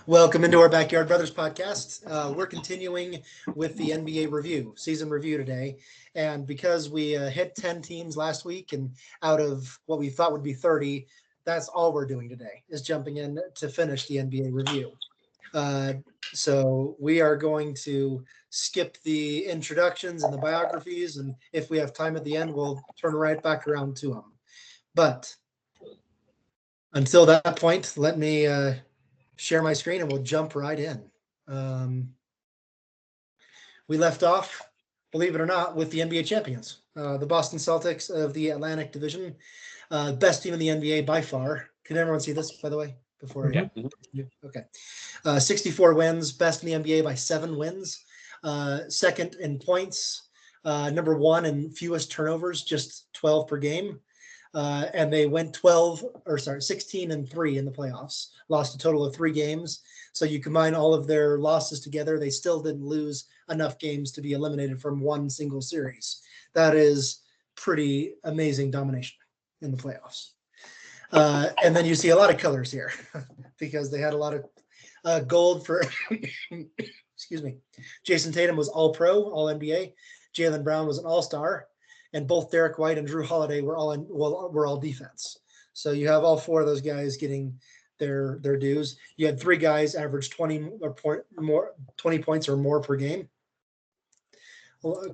Welcome into our Backyard Brothers podcast. We're continuing with the NBA review, season review today. And because we hit 10 teams last week and out of what we thought would be 30, that's all we're doing today is jumping in to finish the NBA review. So we are going to skip the introductions and the biographies. And if we have time at the end, we'll turn right back around to them. But until that point, let me share my screen and we'll jump right in. We left off, believe it or not, with the NBA champions, the Boston Celtics of the Atlantic Division, best team in the NBA by far. Can everyone see this, by the way? Before okay, 64 wins, best in the NBA by 7 wins, second in points, number 1 in fewest turnovers, just 12 per game. And they went 16-3 in the playoffs, lost a total of 3 games. So you combine all of their losses together, they still didn't lose enough games to be eliminated from one single series. That is pretty amazing domination in the playoffs. And then you see a lot of colors here because they had a lot of gold for, excuse me, Jason Tatum was all-pro, all-NBA. Jaylen Brown was an all-star. And both Derek White and Drew Holiday were all defense. So you have all 4 of those guys getting their dues. You had 3 guys average 20 points or more per game. Al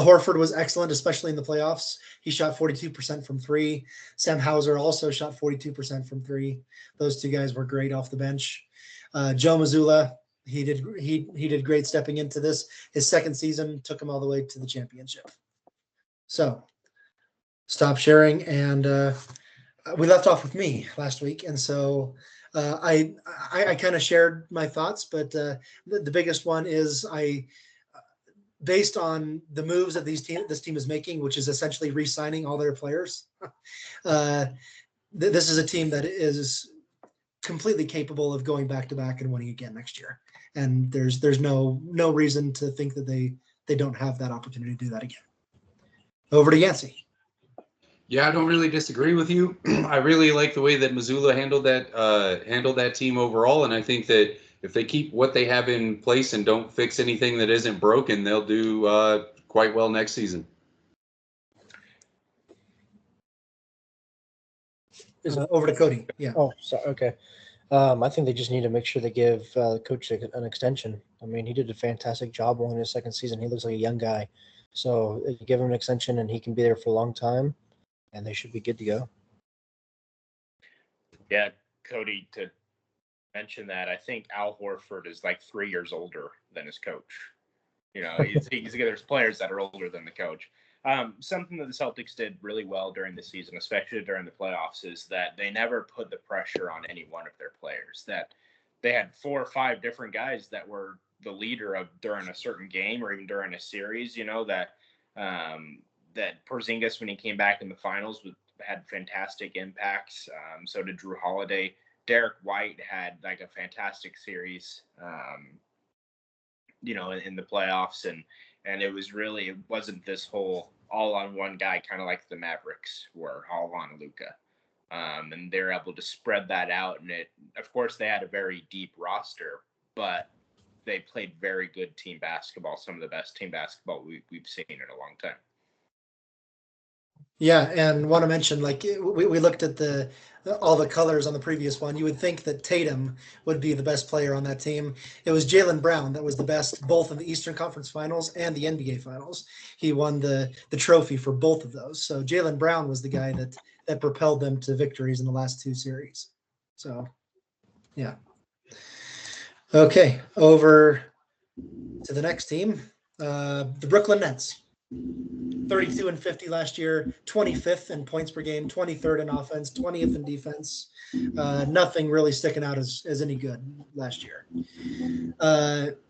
Horford was excellent, especially in the playoffs. He shot 42% from 3. Sam Hauser also shot 42% from 3. Those 2 guys were great off the bench. Joe Mazzulla, he did great stepping into this. His second season took him all the way to the championship. So stop sharing. And we left off with me last week. And so I kind of shared my thoughts, but the biggest one is based on the moves that this team is making, which is essentially re-signing all their players. This is a team that is completely capable of going back-to-back and winning again next year. And there's no reason to think that they don't have that opportunity to do that again. Over to Yancey. Yeah, I don't really disagree with you. I really like the way that Mazzulla handled that team overall, and I think that if they keep what they have in place and don't fix anything that isn't broken, they'll do quite well next season. Over to Cody. Yeah. Oh, sorry. Okay. I think they just need to make sure they give the coach an extension. I mean, he did a fantastic job in his second season. He looks like a young guy. So if you give him an extension and he can be there for a long time, and they should be good to go. Yeah, Cody, to mention that, I think Al Horford is like 3 years older than his coach. You know, there's players that are older than the coach. Something that the Celtics did really well during the season, especially during the playoffs, is that they never put the pressure on any one of their players. That they had 4 or 5 different guys that were the leader of during a certain game or even during a series. You know, that Porzingis, when he came back in the finals, had fantastic impacts. So did Drew Holiday. Derek White had like a fantastic series, you know, in the playoffs, and it wasn't this whole all on one guy, kind of like the Mavericks were all on Luka. And they're able to spread that out. And of course, they had a very deep roster, but they played very good team basketball, some of the best team basketball we've seen in a long time. Yeah, and want to mention, like, we looked at all the colors on the previous one. You would think that Tatum would be the best player on that team. It was Jaylen Brown that was the best, both in the Eastern Conference Finals and the NBA Finals. He won the trophy for both of those. So Jaylen Brown was the guy that propelled them to victories in the last 2 series. So, yeah. Okay, over to the next team, the Brooklyn Nets. 32-50 last year, 25th in points per game, 23rd in offense, 20th in defense. Nothing really sticking out as any good last year.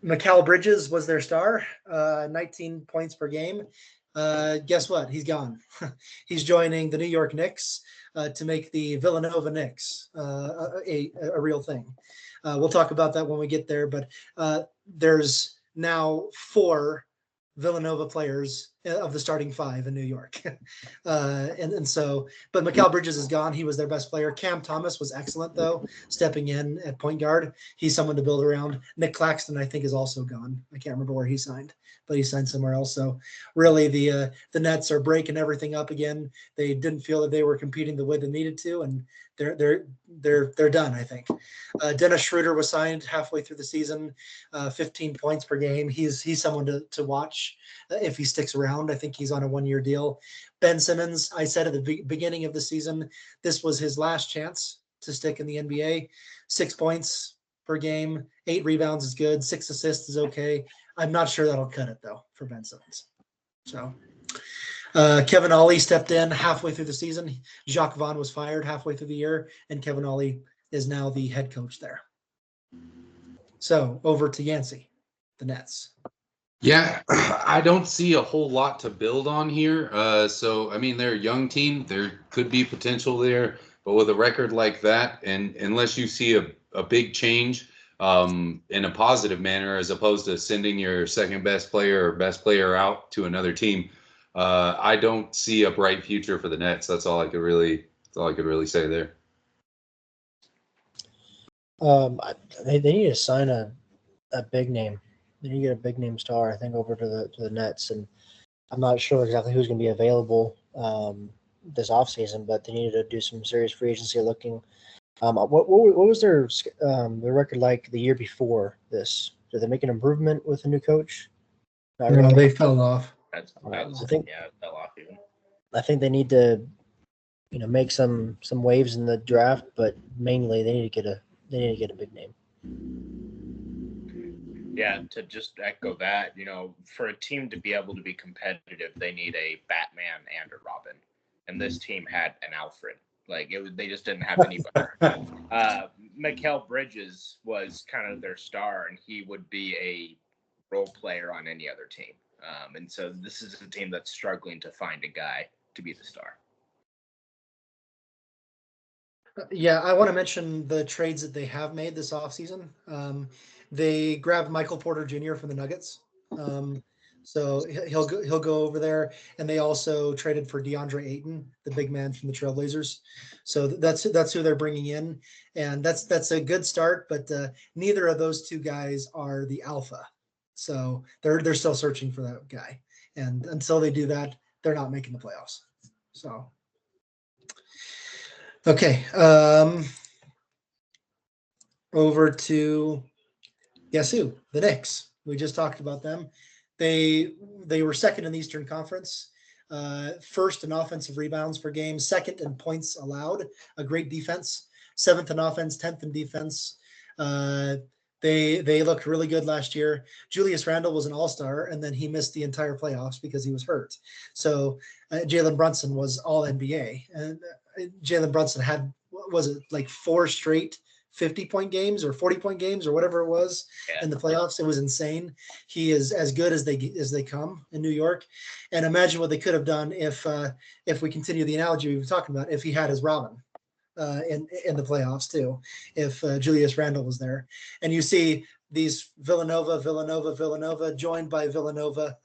Mikal Bridges was their star, 19 points per game. Guess what? He's gone. He's joining the New York Knicks to make the Villanova Knicks a real thing. We'll talk about that when we get there, but there's now 4 Villanova players of the starting 5 in New York. But Mikal Bridges is gone. He was their best player. Cam Thomas was excellent, though, stepping in at point guard. He's someone to build around. Nick Claxton, I think, is also gone. I can't remember where he signed, but he signed somewhere else. So really the Nets are breaking everything up again. They didn't feel that they were competing the way they needed to, and they're done, I think. Dennis Schroeder was signed halfway through the season, 15 points per game. He's someone to watch if he sticks around. I think he's on a 1-year deal. Ben Simmons, I said at the beginning of the season, this was his last chance to stick in the NBA. 6 points per game, 8 rebounds is good, 6 assists is okay. I'm not sure that'll cut it, though, for Ben Simmons. So Kevin Ollie stepped in halfway through the season. Jacques Vaughn was fired halfway through the year, and Kevin Ollie is now the head coach there. So over to Yancey, the Nets. Yeah, I don't see a whole lot to build on here. So, I mean, they're a young team. There could be potential there. But with a record like that, and unless you see a big change in a positive manner, as opposed to sending your second best player or best player out to another team, I don't see a bright future for the Nets. That's all I could really say there. They need to sign a big name. They need to get a big name star, I think, over to the Nets. And I'm not sure exactly who's going to be available this offseason, but they needed to do some serious free agency looking. What was their record like the year before this? Did they make an improvement with a new coach? Not really. They fell off. I think it fell off even. I think they need to, make some waves in the draft, but mainly they need to get a big name. Yeah, to just echo that, for a team to be able to be competitive, they need a Batman and a Robin. And this team had an Alfred. They just didn't have anybody. Mikal Bridges was kind of their star, and he would be a role player on any other team. And so this is a team that's struggling to find a guy to be the star. Yeah, I want to mention the trades that they have made this offseason. They grabbed Michael Porter Jr. from the Nuggets. So he'll go over there, and they also traded for DeAndre Ayton, the big man from the Trailblazers. So that's who they're bringing in, and that's a good start. But neither of those two guys are the alpha, so they're still searching for that guy. And until they do that, they're not making the playoffs. So okay, over to guess who? The Knicks. We just talked about them. They were second in the Eastern Conference, first in offensive rebounds per game, second in points allowed, a great defense, 7th in offense, 10th in defense. They looked really good last year. Julius Randle was an all-star, and then he missed the entire playoffs because he was hurt. So Jalen Brunson was all NBA. And Jalen Brunson had, was it like 4 straight 50-point games or 40-point games or whatever it was in the playoffs. It was insane. He is as good as they come in New York. And imagine what they could have done if we continue the analogy we were talking about, if he had his Robin in the playoffs too, if Julius Randle was there. And you see these Villanova, joined by Villanova,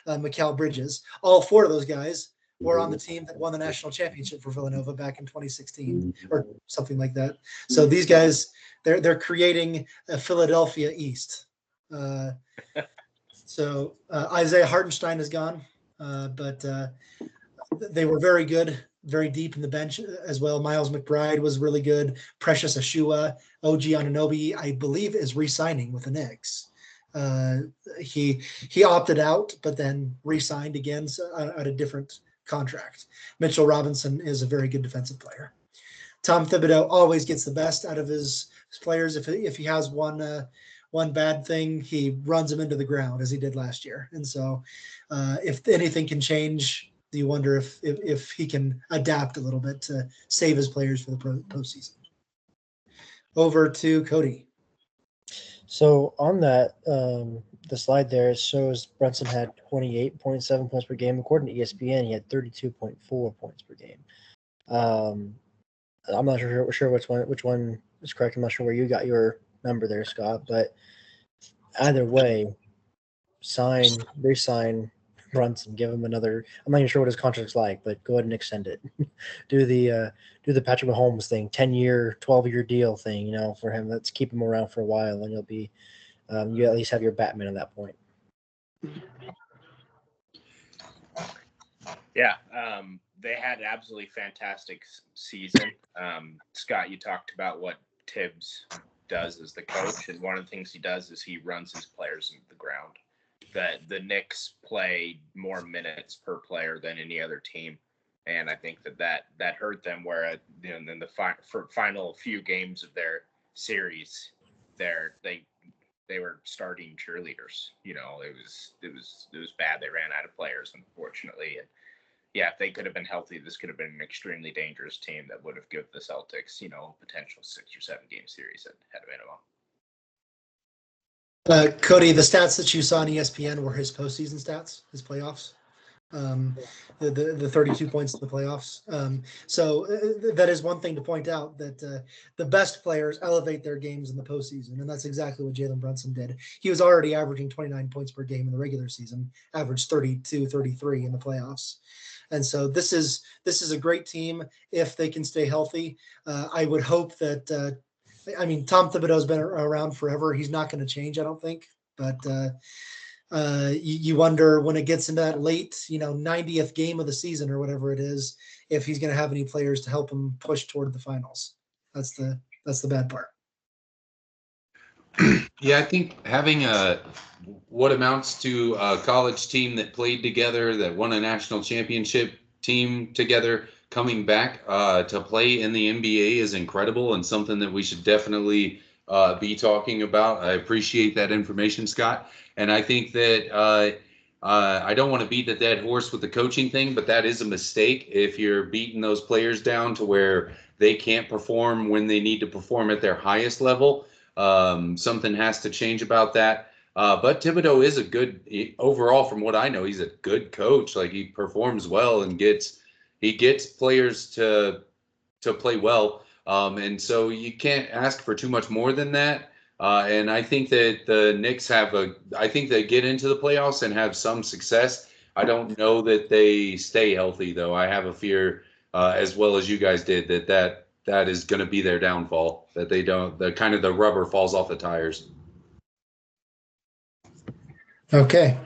Mikal Bridges. All 4 of those guys were on the team that won the national championship for Villanova back in 2016 or something like that. So these guys, they're creating a Philadelphia East. So Isaiah Hartenstein is gone, but they were very good, very deep in the bench as well. Miles McBride was really good. Precious Achua, OG Anunoby, I believe, is re-signing with the Knicks. He opted out, but then re-signed again at a different contract. Mitchell Robinson is a very good defensive player. Tom Thibodeau always gets the best out of his players. If he has one bad thing, he runs them into the ground, as he did last year. And so if anything can change, you wonder if he can adapt a little bit to save his players for the postseason. Over to Cody. So on that, the slide there shows Brunson had 28.7 points per game. According to ESPN, he had 32.4 points per game. I'm not sure which one is correct. I'm not sure where you got your number there, Scott. But either way, re-sign Brunson. Give him another. I'm not even sure what his contract's like, but go ahead and extend it. do the Patrick Mahomes thing, 10-year, 12-year deal thing. For him, let's keep him around for a while, and you'll be you at least have your Batman at that point. Yeah, they had an absolutely fantastic season. Scott, you talked about what Tibbs does as the coach, and one of the things he does is he runs his players into the ground. The Knicks play more minutes per player than any other team, and I think that hurt them. Where in the final few games of their series, they were starting cheerleaders. It was bad. They ran out of players, unfortunately, and yeah, if they could have been healthy, this could have been an extremely dangerous team that would have given the Celtics, a potential 6 or 7 game series at a minimum. Cody, the stats that you saw on ESPN were his postseason stats, his playoffs. The 32 points in the playoffs. So that is one thing to point out, that the best players elevate their games in the postseason, and that's exactly what Jalen Brunson did. He was already averaging 29 points per game in the regular season, averaged 32, 33 in the playoffs. And so this is a great team if they can stay healthy. I would hope that Tom Thibodeau's been around forever. He's not going to change, I don't think. But you wonder when it gets into that late, 90th game of the season or whatever it is, if he's going to have any players to help him push toward the finals. That's the bad part. Yeah, I think having what amounts to a college team that played together, that won a national championship team together, coming back to play in the NBA is incredible, and something that we should definitely be talking about. I appreciate that information, Scott. And I think that I don't want to beat the dead horse with the coaching thing, but that is a mistake if you're beating those players down to where they can't perform when they need to perform at their highest level. Something has to change about that. But Thibodeau is overall, from what I know, he's a good coach. Like, he performs well and he gets players to play well. And so you can't ask for too much more than that. And I think that the Knicks I think they get into the playoffs and have some success. I don't know that they stay healthy, though. I have a fear, as well as you guys did, that is going to be their downfall, that they don't, the rubber falls off the tires. Okay.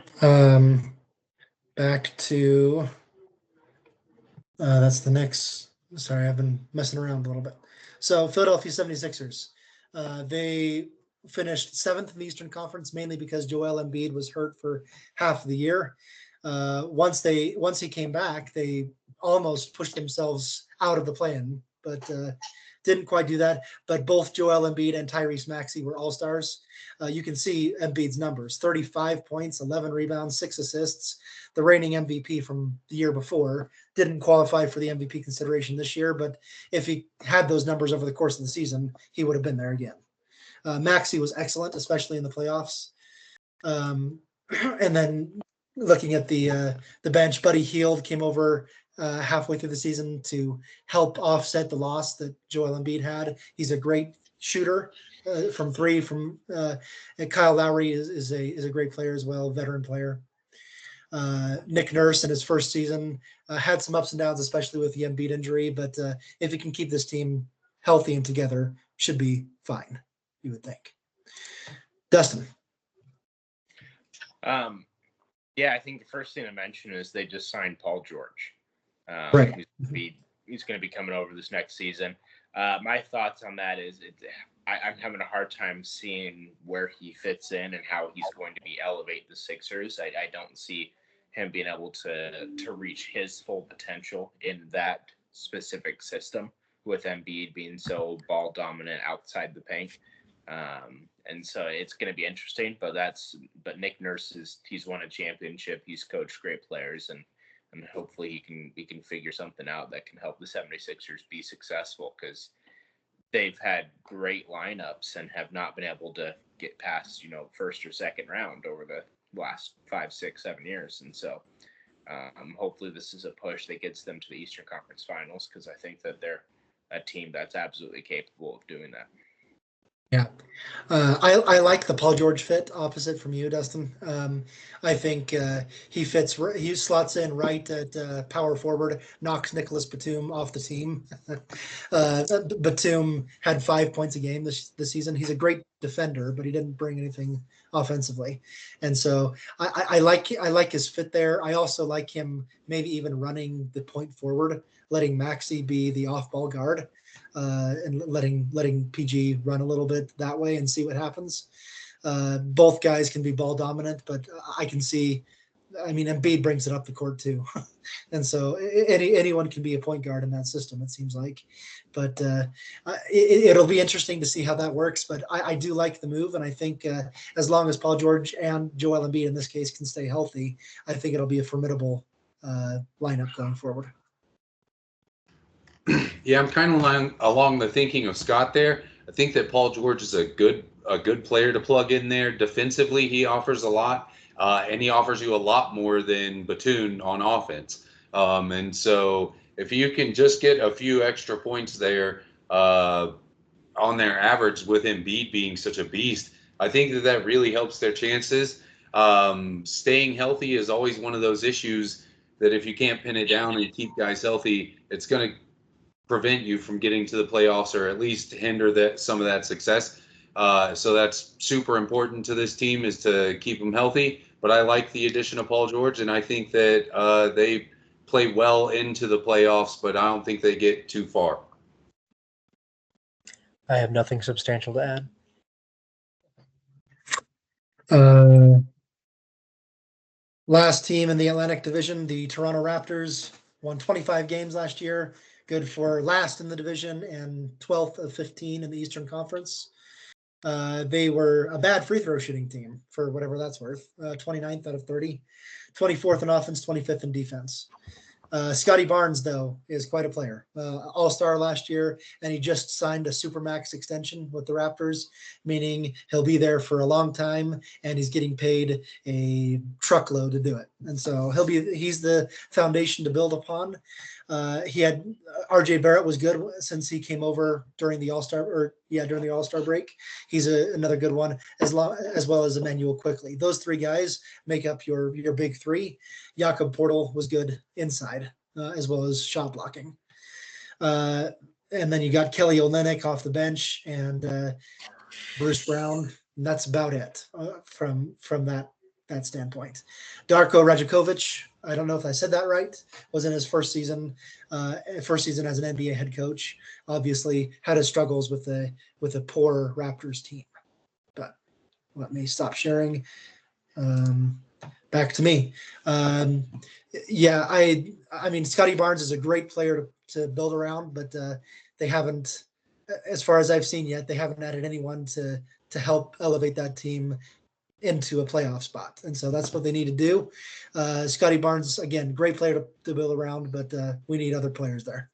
Back to, that's the Knicks. Sorry, I've been messing around a little bit. So Philadelphia 76ers, they finished 7th in the Eastern Conference, mainly because Joel Embiid was hurt for half of the year. Once he came back, they almost pushed themselves out of the play-in, but didn't quite do that. But both Joel Embiid and Tyrese Maxey were all-stars. You can see Embiid's numbers: 35 points, 11 rebounds, 6 assists. The reigning MVP from the year before didn't qualify for the MVP consideration this year, but if he had those numbers over the course of the season, he would have been there again. Maxey was excellent, especially in the playoffs. And then looking at the bench, Buddy Hield came over halfway through the season to help offset the loss that Joel Embiid had. He's a great shooter from three. And Kyle Lowry is a great player as well, veteran player. Nick Nurse in his first season had some ups and downs, especially with the Embiid injury. But if he can keep this team healthy and together, should be fine, you would think. Dustin. Yeah, I think the first thing to mention is they just signed Paul George. Right. He's going to be coming over this next season. My thoughts on that is I'm having a hard time seeing where he fits in and how he's going to elevate the Sixers. I don't see him being able to reach his full potential in that specific system, with Embiid being so ball dominant outside the paint. And so it's going to be interesting, but Nick Nurse he's won a championship. He's coached great players, and hopefully he can figure something out that can help the 76ers be successful, because they've had great lineups and have not been able to get past, first or second round over the last 5, 6, 7 years. And so hopefully this is a push that gets them to the Eastern Conference Finals, because I think that they're a team that's absolutely capable of doing that. Yeah. I like the Paul George fit opposite from you, Dustin. I think he fits. He slots in right at power forward, knocks Nicholas Batum off the team. Batum had 5 points a game this season. He's a great defender, but he didn't bring anything offensively, and so I like his fit there. I also like him maybe even running the point forward, letting Maxey be the off ball guard. And letting PG run a little bit that way and see what happens. Both guys can be ball dominant, but I can see. I mean, Embiid brings it up the court too, and so anyone can be a point guard in that system. It seems like, but it'll be interesting to see how that works. But I do like the move, and I think as long as Paul George and Joel Embiid in this case can stay healthy, I think it'll be a formidable lineup going forward. Yeah, I'm kind of along the thinking of Scott there. I think that Paul George is a good player to plug in there. Defensively, he offers a lot, and he offers you a lot more than Batum on offense. And so if you can just get a few extra points there on their average with Embiid being such a beast, I think that really helps their chances. Staying healthy is always one of those issues that if you can't pin it down and keep guys healthy, it's going to prevent you from getting to the playoffs or at least hinder some of that success. So that's super important to this team is to keep them healthy. But I like the addition of Paul George, and I think that they play well into the playoffs, but I don't think they get too far. I have nothing substantial to add. Last team in the Atlantic Division, the Toronto Raptors, won 25 games last year. Good for last in the division and 12th of 15 in the Eastern Conference. They were a bad free throw shooting team for whatever that's worth. 29th out of 30, 24th in offense, 25th in defense. Scotty Barnes, though, is quite a player. All-star last year, and he just signed a Supermax extension with the Raptors, meaning he'll be there for a long time, and he's getting paid a truckload to do it. And so he's the foundation to build upon. He had RJ Barrett was good since he came over during the All-Star break. He's another good one, as well as Emmanuel Quickly. Those three guys make up your big three. Jakob Portal was good inside as well as shot blocking. And then you got Kelly Olynyk off the bench and Bruce Brown. And that's about it from that standpoint. Darko Rajakovic, I don't know if I said that right, was in his first season as an NBA head coach. Obviously had his struggles with a poor Raptors team. But let me stop sharing. Back to me. Yeah, I mean, Scotty Barnes is a great player to build around, but they haven't, as far as I've seen yet, they haven't added anyone to help elevate that team into a playoff spot. And so that's what they need to do. Scotty Barnes, again, great player to build around, but we need other players there.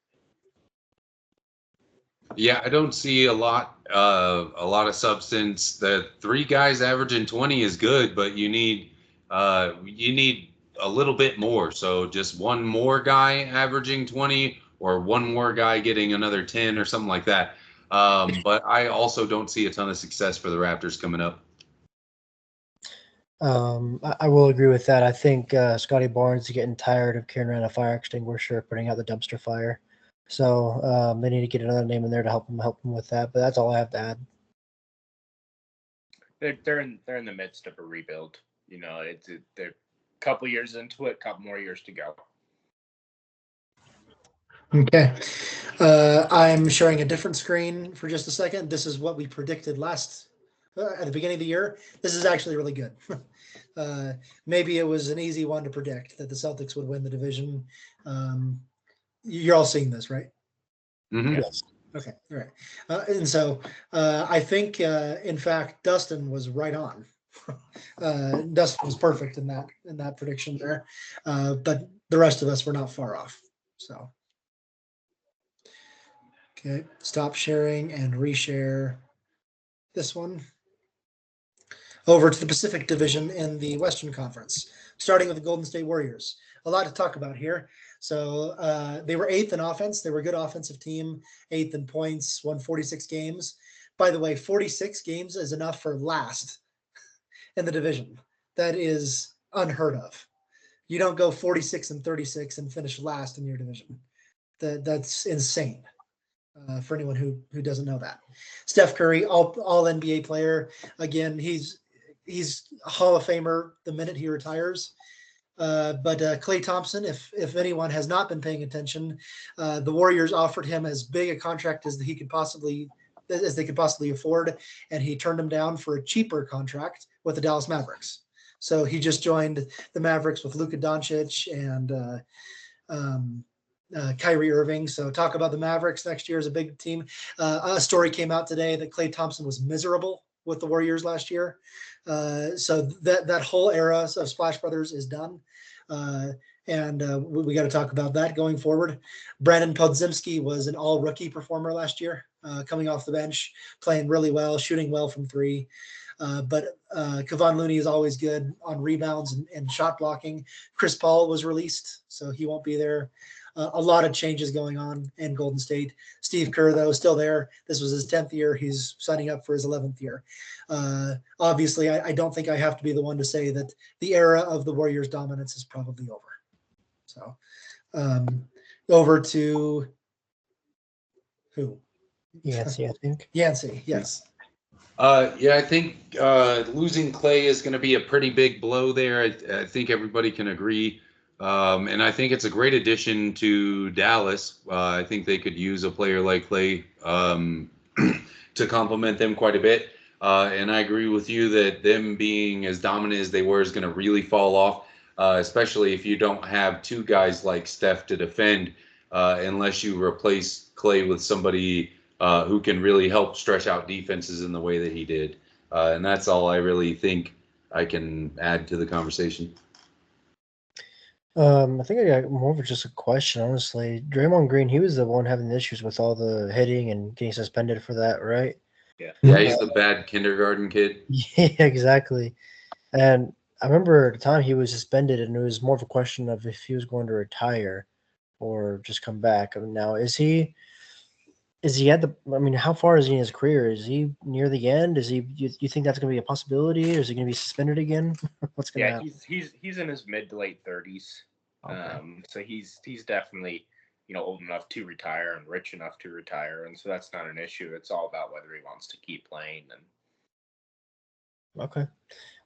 Yeah, I don't see a lot of substance. The three guys averaging 20 is good, but you need a little bit more. So just one more guy averaging 20 or one more guy getting another 10 or something like that. But I also don't see a ton of success for the Raptors coming up. I will agree with that. I think Scotty Barnes is getting tired of carrying around a fire extinguisher, putting out the dumpster fire. So they need to get another name in there to help them with that. But that's all I have to add. They're in the midst of a rebuild. You know, they're a couple years into it, couple more years to go. Okay. I'm sharing a different screen for just a second. This is what we predicted at the beginning of the year. This is actually really good. Maybe it was an easy one to predict that the Celtics would win the division. You're all seeing this, right? Mm-hmm. Yes. Okay. All right. And so I think, in fact, Dustin was right on. Dustin was perfect in that prediction there. But the rest of us were not far off. So. Okay, stop sharing and reshare this one. Over to the Pacific Division in the Western Conference, starting with the Golden State Warriors. A lot to talk about here. So they were 8th in offense. They were a good offensive team, 8th in points, won 46 games. by the way, 46 games is enough for last in the division. That is unheard of. You don't go 46-36 and finish last in your division. That's insane. For anyone who doesn't know that. Steph Curry, all NBA player. Again, he's a Hall of Famer the minute he retires. But Klay Thompson, if anyone has not been paying attention, the Warriors offered him as big a contract as they could possibly afford, and he turned him down for a cheaper contract with the Dallas Mavericks. So he just joined the Mavericks with Luka Doncic and Kyrie Irving. So talk about the Mavericks next year as a big team. A story came out today that Klay Thompson was miserable with the Warriors last year. So that whole era of Splash Brothers is done. And we got to talk about that going forward. Brandon Podziemski was an all-rookie performer last year, coming off the bench, playing really well, shooting well from three. But Kevon Looney is always good on rebounds and shot blocking. Chris Paul was released, so he won't be there. A lot of changes going on in Golden State. Steve Kerr, though, still there. This was his 10th year. He's signing up for his 11th year. Obviously, I don't think I have to be the one to say that the era of the Warriors' dominance is probably over. So over to who? Yancey, I think. Yancey, yes. Yeah, I think losing Klay is going to be a pretty big blow there. I think everybody can agree. And I think it's a great addition to Dallas. I think they could use a player like Klay to complement them quite a bit. And I agree with you that them being as dominant as they were is going to really fall off, especially if you don't have two guys like Steph to defend, unless you replace Klay with somebody who can really help stretch out defenses in the way that he did. And that's all I really think I can add to the conversation. I think I got more of just a question, honestly. Draymond Green, he was the one having the issues with all the hitting and getting suspended for that, right? Yeah, he's the bad kindergarten kid. Yeah, exactly. And I remember at the time he was suspended, and it was more of a question of if he was going to retire or just come back. I mean, now, is he at the? I mean, how far is he in his career? Is he near the end? Is he? You think that's going to be a possibility, or is he going to be suspended again? What's going to happen? He's in his mid to late 30s. Okay. So he's definitely old enough to retire and rich enough to retire, and so that's not an issue. It's all about whether he wants to keep playing. And okay,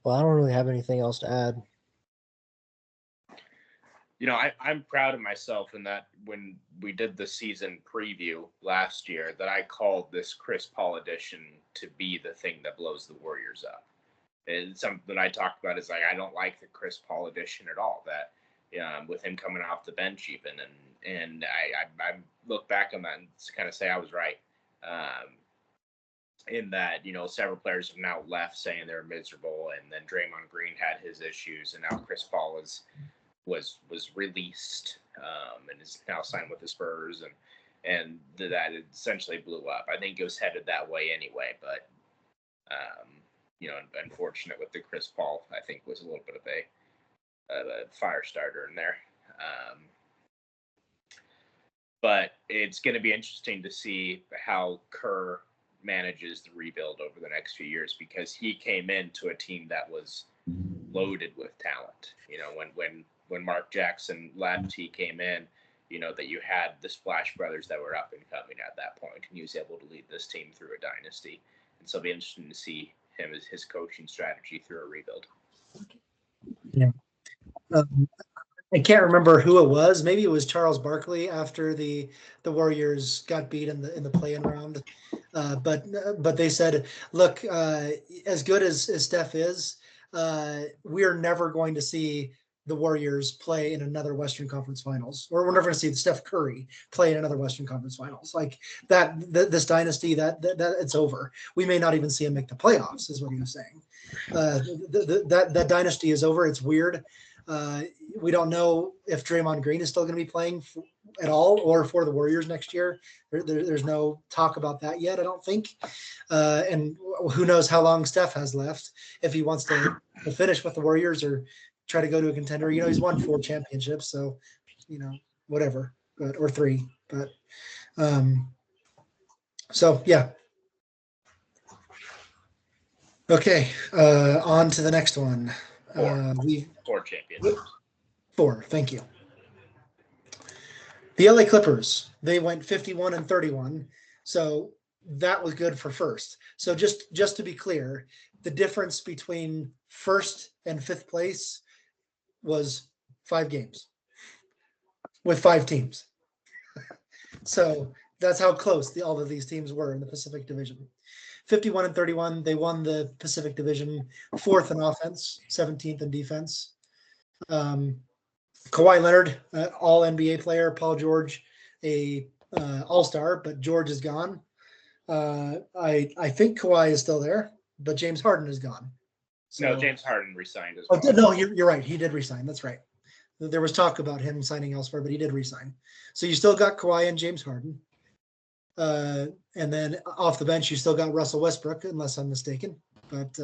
well, I don't really have anything else to add. I'm proud of myself in that when we did the season preview last year, that I called this Chris Paul addition to be the thing that blows the Warriors up. And something I talked about is I don't like the Chris Paul addition at all. That with him coming off the bench even, and I look back on that and kind of say I was right. In that several players have now left saying they're miserable, and then Draymond Green had his issues, and now Chris Paul was released and is now signed with the Spurs, and that essentially blew up. I think it was headed that way anyway, but unfortunate with the Chris Paul, I think was a little bit of a fire starter in there. But it's going to be interesting to see how Kerr manages the rebuild over the next few years, because he came into a team that was loaded with talent. When Mark Jackson left, he came in, that you had the Splash Brothers that were up and coming at that point, and he was able to lead this team through a dynasty. And so it'll be interesting to see him as his coaching strategy through a rebuild. Yeah. I can't remember who it was. Maybe it was Charles Barkley after the Warriors got beat in the play-in round. But they said, look, as good as Steph is, we are never going to see the Warriors play in another Western Conference Finals, or we're never going to see Steph Curry play in another Western Conference Finals. Like that, this dynasty, that it's over. We may not even see him make the playoffs, is what he was saying. That dynasty is over. It's weird. We don't know if Draymond Green is still going to be playing at all or for the Warriors next year. There's no talk about that yet, I don't think. And who knows how long Steph has left, if he wants to finish with the Warriors or try to go to a contender. He's won 4 championships, so, whatever, or 3. But so, yeah. Okay, on to the next one. Four championships. 4. Thank you. The LA Clippers, they went 51-31, so that was good for first. So just to be clear, the difference between first and fifth place was 5 games with 5 teams. So that's how close all of these teams were in the Pacific Division. 51-31, they won the Pacific Division, 4th in offense, 17th in defense. Kawhi Leonard, all NBA player. Paul George, a all-star, but George is gone. I think Kawhi is still there, but James Harden is gone. So, no, James Harden resigned as well. No, you're right. He did resign. That's right. There was talk about him signing elsewhere, but he did resign. So you still got Kawhi and James Harden. And then off the bench, you still got Russell Westbrook, unless I'm mistaken. But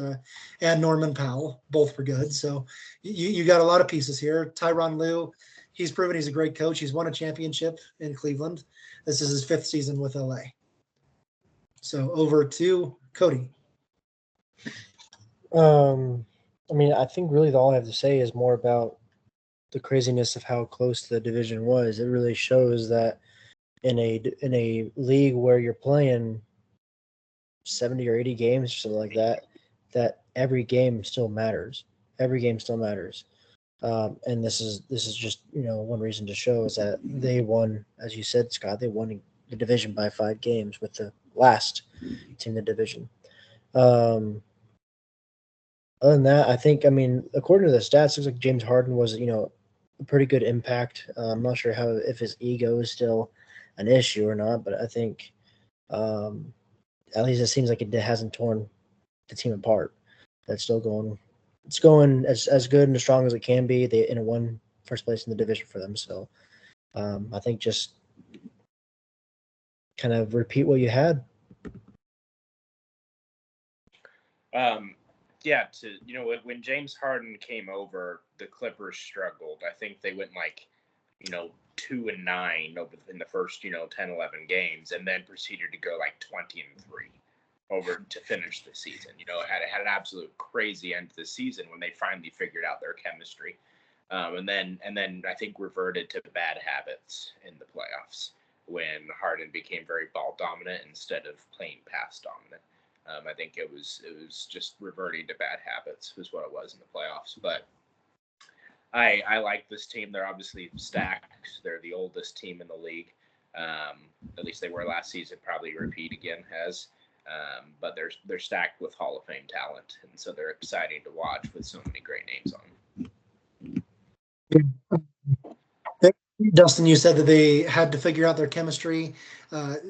and Norman Powell, both were good. So you got a lot of pieces here. Tyronn Lue, he's proven he's a great coach. He's won a championship in Cleveland. This is his 5th season with LA. So over to Cody. I mean, I think really all I have to say is more about the craziness of how close the division was. It really shows that in a league where you're playing 70 or 80 games or something like that, that every game still matters. Every game still matters. And this is just, one reason to show is that they won, as you said, Scott, they won the division by 5 games with the last team in the division. Other than that, I think, according to the stats, it looks like James Harden was, a pretty good impact. I'm not sure if his ego is still an issue or not, but I think at least it seems like it hasn't torn the team apart. That's still going. It's going as good and as strong as it can be. They won first place in the division for them. So I think just kind of repeat what you had. Yeah, when James Harden came over, the Clippers struggled. I think they went 2-9 in the first 10, 11 games, and then proceeded to go 20-3 over to finish the season. Had an absolute crazy end to the season when they finally figured out their chemistry, and then I think reverted to bad habits in the playoffs when Harden became very ball dominant instead of playing pass dominant. I think it was just reverting to bad habits was what it was in the playoffs. But I like this team. They're obviously stacked. They're the oldest team in the league. At least they were last season. Probably repeat again but they're stacked with Hall of Fame talent, and so they're exciting to watch with so many great names on them. Dustin, you said that they had to figure out their chemistry.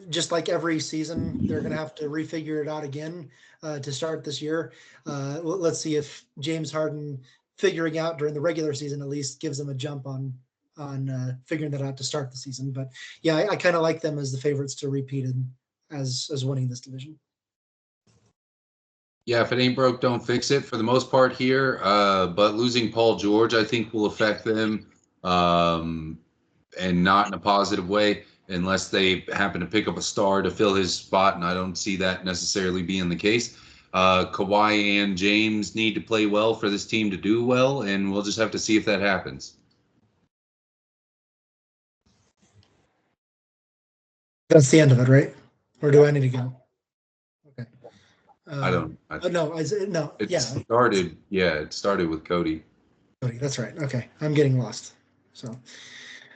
Just like every season, they're going to have to refigure it out again to start this year. Let's see if James Harden figuring out during the regular season at least gives them a jump on figuring that out to start the season. But yeah, I kind of like them as the favorites to repeat as winning this division. Yeah, if it ain't broke, don't fix it for the most part here. But losing Paul George, I think, will affect them. And not in a positive way unless they happen to pick up a star to fill his spot, and I don't see that necessarily being the case. Kawhi and James need to play well for this team to do well, and we'll just have to see if that happens. That's the end of it, right? Or do I need to go? Okay. No. It started with Cody. Cody, that's right. Okay, I'm getting lost. So,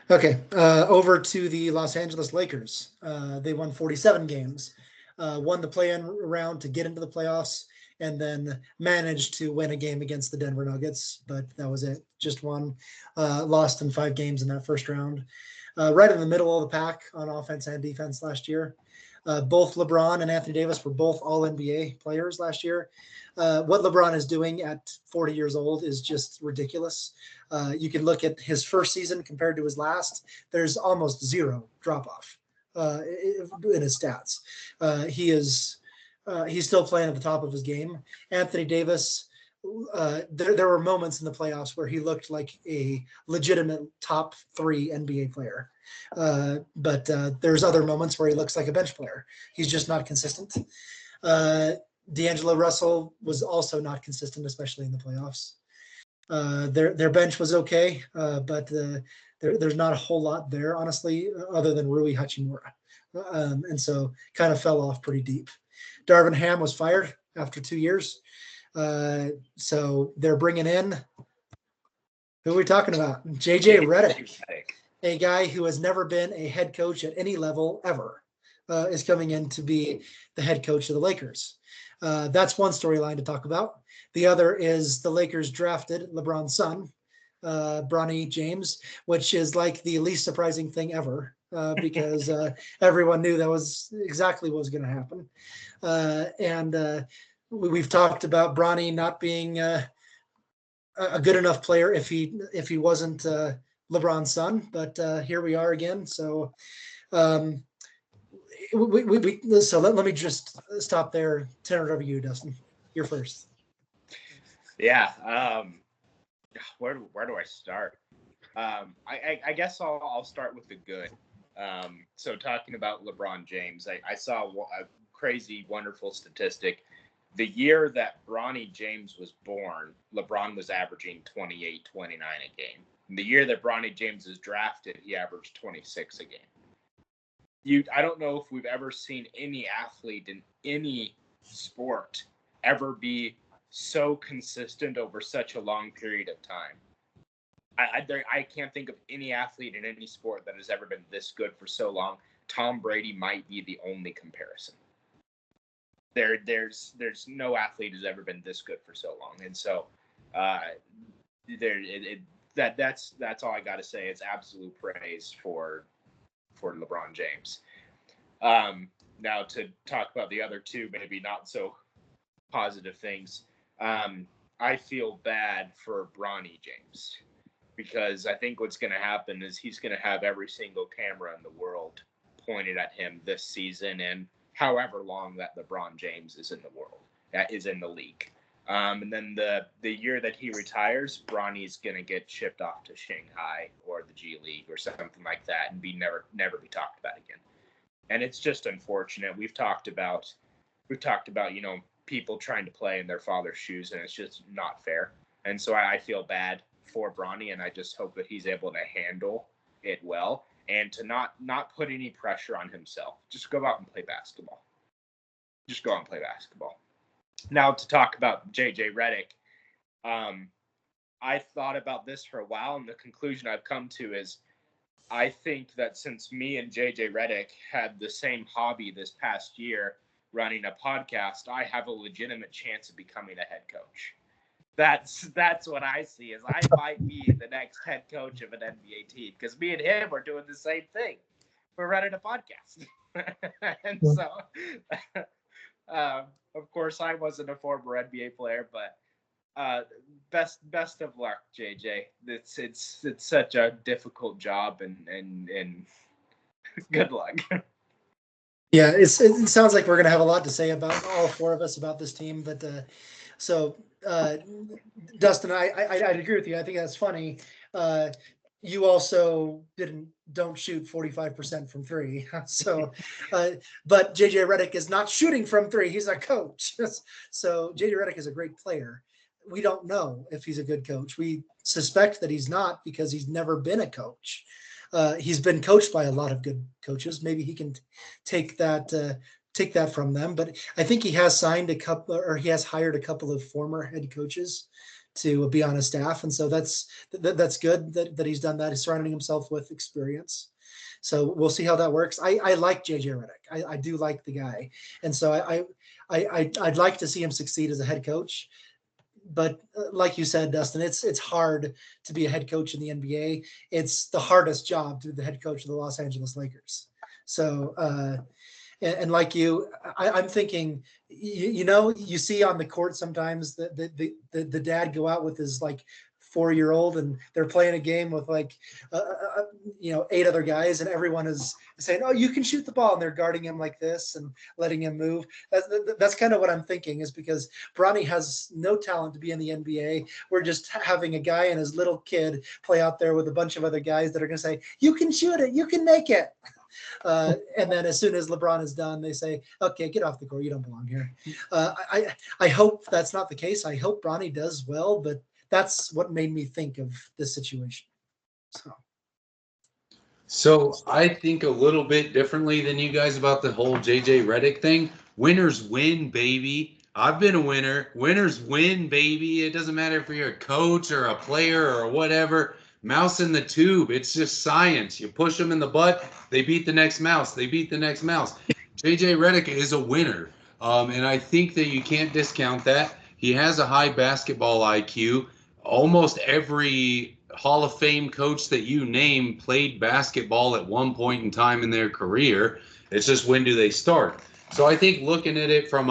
okay, over to the Los Angeles Lakers. They won 47 games, won the play-in round to get into the playoffs, and then managed to win a game against the Denver Nuggets, but that was it. Just one, lost in 5 games in that first round. Right in the middle of the pack on offense and defense last year. Both LeBron and Anthony Davis were both all-NBA players last year. What LeBron is doing at 40 years old is just ridiculous. You can look at his first season compared to his last. There's almost zero drop-off in his stats. He's still playing at the top of his game. Anthony Davis, there were moments in the playoffs where he looked like a legitimate top 3 NBA player. But there's other moments where he looks like a bench player. He's just not consistent. D'Angelo Russell was also not consistent, especially in the playoffs. Their bench was okay, but there's not a whole lot there, honestly, other than Rui Hachimura. And so kind of fell off pretty deep. Darvin Ham was fired after 2 years. So they're bringing in, who are we talking about? JJ Redick, a guy who has never been a head coach at any level ever, is coming in to be the head coach of the Lakers. That's one storyline to talk about. The other is the Lakers drafted LeBron's son, Bronny James, which is like the least surprising thing ever, because everyone knew that was exactly what was going to happen. And we've talked about Bronny not being a good enough player if he wasn't LeBron's son, but here we are again. So so let me just stop there. Turn it over to you, Dustin. You're first. Yeah. Where do I start? I guess I'll start with the good. So talking about LeBron James, I saw a crazy, wonderful statistic. The year that Bronny James was born, LeBron was averaging 28, 29 a game. And the year that Bronny James was drafted, he averaged 26 a game. I don't know if we've ever seen any athlete in any sport ever be so consistent over such a long period of time. I can't think of any athlete in any sport that has ever been this good for so long. Tom Brady might be the only comparison. There's no athlete who's ever been this good for so long, and so that's all I got to say. It's absolute praise for LeBron James. Now to talk about the other two, maybe not so positive things. I feel bad for Bronny James, because I think what's going to happen is he's going to have every single camera in the world pointed at him this season and however long that LeBron James is in the world, that is in the league. And then the year that he retires, Bronny's going to get shipped off to Shanghai or the G League or something like that and never be talked about again. And it's just unfortunate. We've talked about, people trying to play in their father's shoes, and it's just not fair. And so I feel bad for Bronny, and I just hope that he's able to handle it well and to not put any pressure on himself. Just go out and play basketball. Now to talk about JJ Redick, I thought about this for a while, and the conclusion I've come to is I think that since me and JJ Redick had the same hobby this past year, running a podcast, I have a legitimate chance of becoming a head coach. That's what I see, is I might be the next head coach of an NBA team, because me and him are doing the same thing. We're running a podcast. And so, of course, I wasn't a former NBA player, but best of luck, JJ. It's such a difficult job, and good luck. Yeah, it sounds like we're going to have a lot to say about all four of us about this team. But Dustin, I'd agree with you. I think that's funny. You also don't shoot 45% from three. So, but JJ Redick is not shooting from three. He's a coach. So JJ Redick is a great player. We don't know if he's a good coach. We suspect that he's not, because he's never been a coach. He's been coached by a lot of good coaches. Maybe he can take that from them. But I think he has hired a couple of former head coaches to be on his staff, and so that's good that he's done that. He's surrounding himself with experience. So we'll see how that works. I like JJ Redick. I do like the guy, and so I'd like to see him succeed as a head coach. But like you said, Dustin, it's hard to be a head coach in the NBA. It's the hardest job to be the head coach of the Los Angeles Lakers. So, and like you, I'm thinking, you see on the court sometimes the dad go out with his 4-year-old, and they're playing a game with 8 other guys, and everyone is saying, "Oh, you can shoot the ball," and they're guarding him like this and letting him move. That's kind of what I'm thinking, is because Bronny has no talent to be in the NBA. We're just having a guy and his little kid play out there with a bunch of other guys that are going to say, "You can shoot it, you can make it." And then as soon as LeBron is done, they say, okay, get off the court. You don't belong here. I hope that's not the case. I hope Bronny does well, but that's what made me think of this situation. So I think a little bit differently than you guys about the whole JJ Redick thing. Winners win, baby. I've been a winner. Winners win, baby. It doesn't matter if you're a coach or a player or whatever. Mouse in the tube. It's just science. You push them in the butt, they beat the next mouse. They beat the next mouse. JJ Redick is a winner. And I think that you can't discount that. He has a high basketball IQ. Almost every Hall of Fame coach that you name played basketball at one point in time in their career. It's just when do they start? So I think looking at it from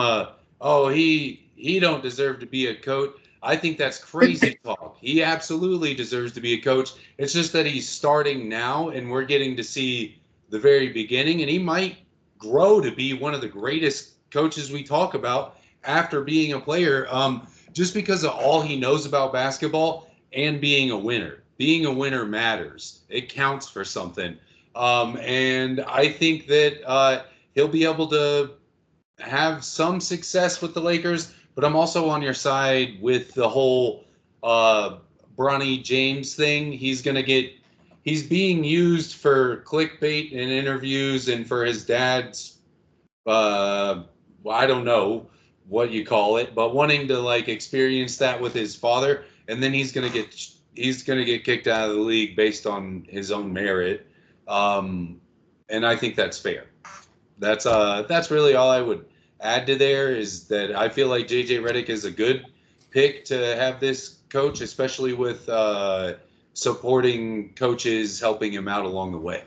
he don't deserve to be a coach. I think that's crazy talk. He absolutely deserves to be a coach. It's just that he's starting now, and we're getting to see the very beginning, and he might grow to be one of the greatest coaches we talk about after being a player, just because of all he knows about basketball and being a winner. Being a winner matters. It counts for something. And I think that he'll be able to have some success with the Lakers, but I'm also on your side with the whole Bronny James thing. He's being used for clickbait and interviews and for his dad's, I don't know what you call it, but wanting to like experience that with his father, and then he's gonna get kicked out of the league based on his own merit. And I think that's fair. That's really all I would add to there, is that I feel like JJ Redick is a good pick to have this coach, especially with supporting coaches helping him out along the way.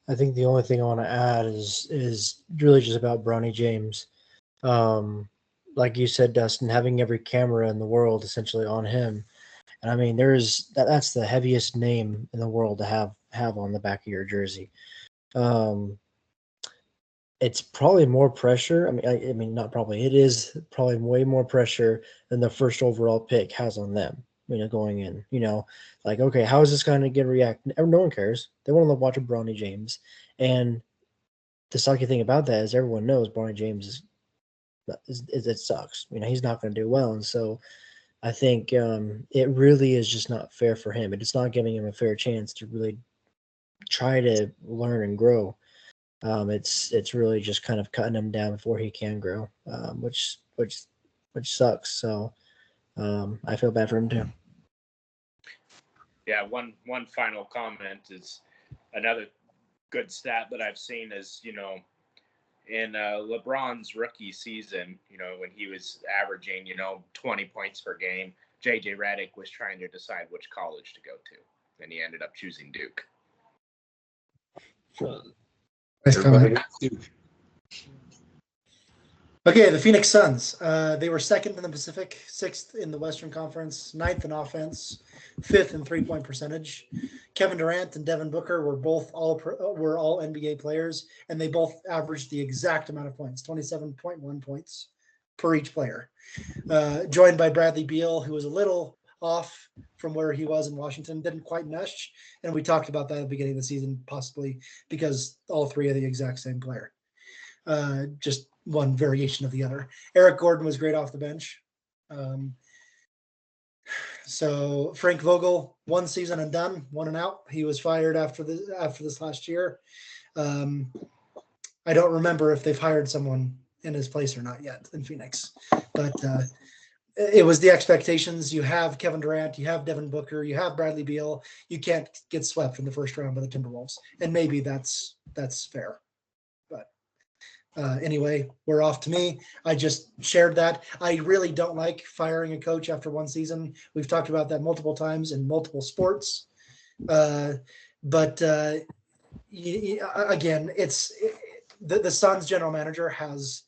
I think the only thing I want to add is really just about Bronny James. Like you said, Dustin, having every camera in the world essentially on him. And I mean, that's the heaviest name in the world to have on the back of your jersey. It's probably more pressure. I mean, not probably. It is probably way more pressure than the first overall pick has on them. Going in. Like, okay, how is this going to get react? No one cares. They want to watch a Bronny James, and the sucky thing about that is everyone knows Bronny James it sucks. He's not going to do well, and so I think it really is just not fair for him. It's not giving him a fair chance to really try to learn and grow. It's really just kind of cutting him down before he can grow, which sucks. So I feel bad for him too. Yeah, one final comment is another good stat that I've seen is, in LeBron's rookie season, when he was averaging, 20 points per game, JJ Redick was trying to decide which college to go to, and he ended up choosing Duke. Nice comment. Okay, the Phoenix Suns. They were second in the Pacific, sixth in the Western Conference, ninth in offense, fifth in three-point percentage. Kevin Durant and Devin Booker were all NBA players, and they both averaged the exact amount of points, 27.1 points per each player. Joined by Bradley Beal, who was a little off from where he was in Washington, didn't quite mesh, and we talked about that at the beginning of the season, possibly because all three are the exact same player. Just one variation of the other. Eric Gordon was great off the bench. So Frank Vogel, one season and done, one and out. He was fired after this last year. I don't remember if they've hired someone in his place or not yet in Phoenix, but it was the expectations. You have Kevin Durant, you have Devin Booker, you have Bradley Beal. You can't get swept in the first round by the Timberwolves, and maybe that's fair. Anyway, we're off to me. I just shared that. I really don't like firing a coach after one season. We've talked about that multiple times in multiple sports. Again, it's the Suns general manager has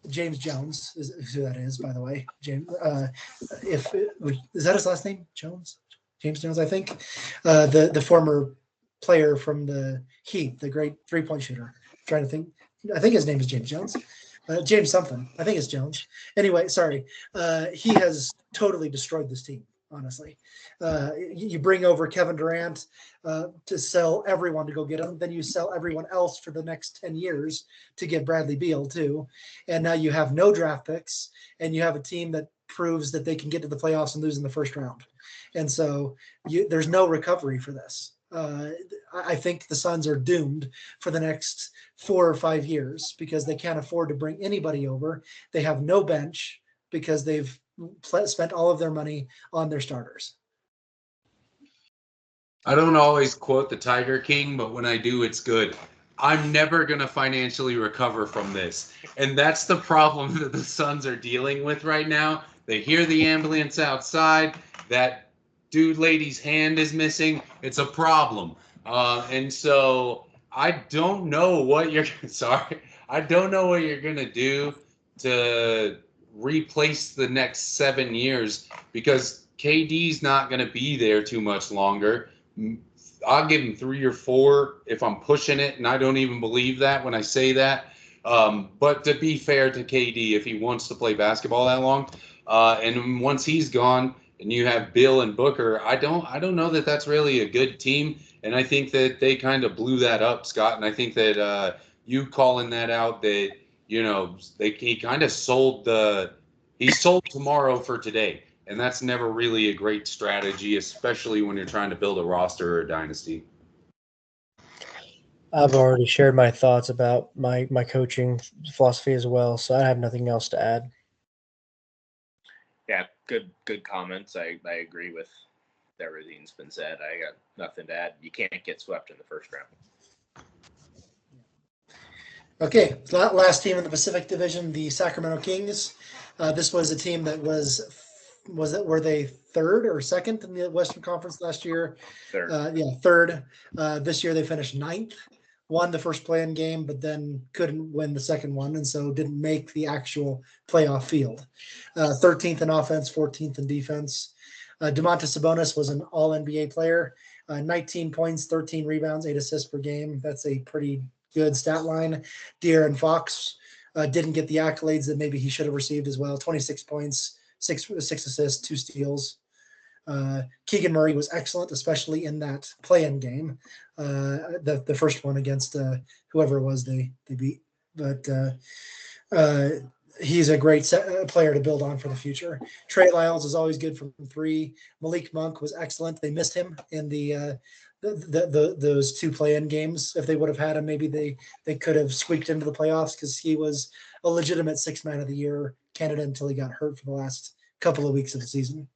James Jones, is who that is, by the way. James, is that his last name? Jones? James Jones, I think. The former player from the Heat, the great three-point shooter. I'm trying to think. I think his name is James Jones. James something. I think it's Jones. Anyway, sorry. He has totally destroyed this team. honestly. You bring over Kevin Durant to sell everyone to go get him. Then you sell everyone else for the next 10 years to get Bradley Beal too. And now you have no draft picks and you have a team that proves that they can get to the playoffs and lose in the first round. And so there's no recovery for this. I think the Suns are doomed for the next 4 or 5 years because they can't afford to bring anybody over. They have no bench because they've spent all of their money on their starters. I don't always quote the Tiger King, but when I do, it's good. I'm never going to financially recover from this. And that's the problem that the Suns are dealing with right now. They hear the ambulance outside. That dude lady's hand is missing. It's a problem. And so I don't know what you're I don't know what you're going to do to replace the next 7 years because KD's not going to be there too much longer. I'll give him 3 or 4 if I'm pushing it, and I don't even believe that when I say that. But to be fair to KD, if he wants to play basketball that long, and once he's gone, and you have Bill and Booker, I don't know that that's really a good team, and I think that they kind of blew that up, Scott. And I think that you calling that out, that he kind of sold tomorrow for today. And that's never really a great strategy, especially when you're trying to build a roster or a dynasty. I've already shared my thoughts about my coaching philosophy as well, so I have nothing else to add. Yeah, good comments. I agree with everything's been said. I got nothing to add. You can't get swept in the first round. Okay, last team in the Pacific Division, the Sacramento Kings. This was a team that were they third or second in the Western Conference last year? Third. Third. This year they finished 9th, won the first play-in game, but then couldn't win the second one, and so didn't make the actual playoff field. 13th in offense, 14th in defense. Domantas Sabonis was an All-NBA player, 19 points, 13 rebounds, 8 assists per game. That's a pretty good stat line. De'Aaron Fox didn't get the accolades that maybe he should have received as well. 26 points, 6 assists, 2 steals. Keegan Murray was excellent, especially in that play-in game, the first one against whoever it was they beat. But he's a great player to build on for the future. Trey Lyles is always good from 3. Malik Monk was excellent. They missed him in those 2 play-in games. If they would have had him, maybe they could have squeaked into the playoffs because he was a legitimate 6th man of the year candidate until he got hurt for the last couple of weeks of the season.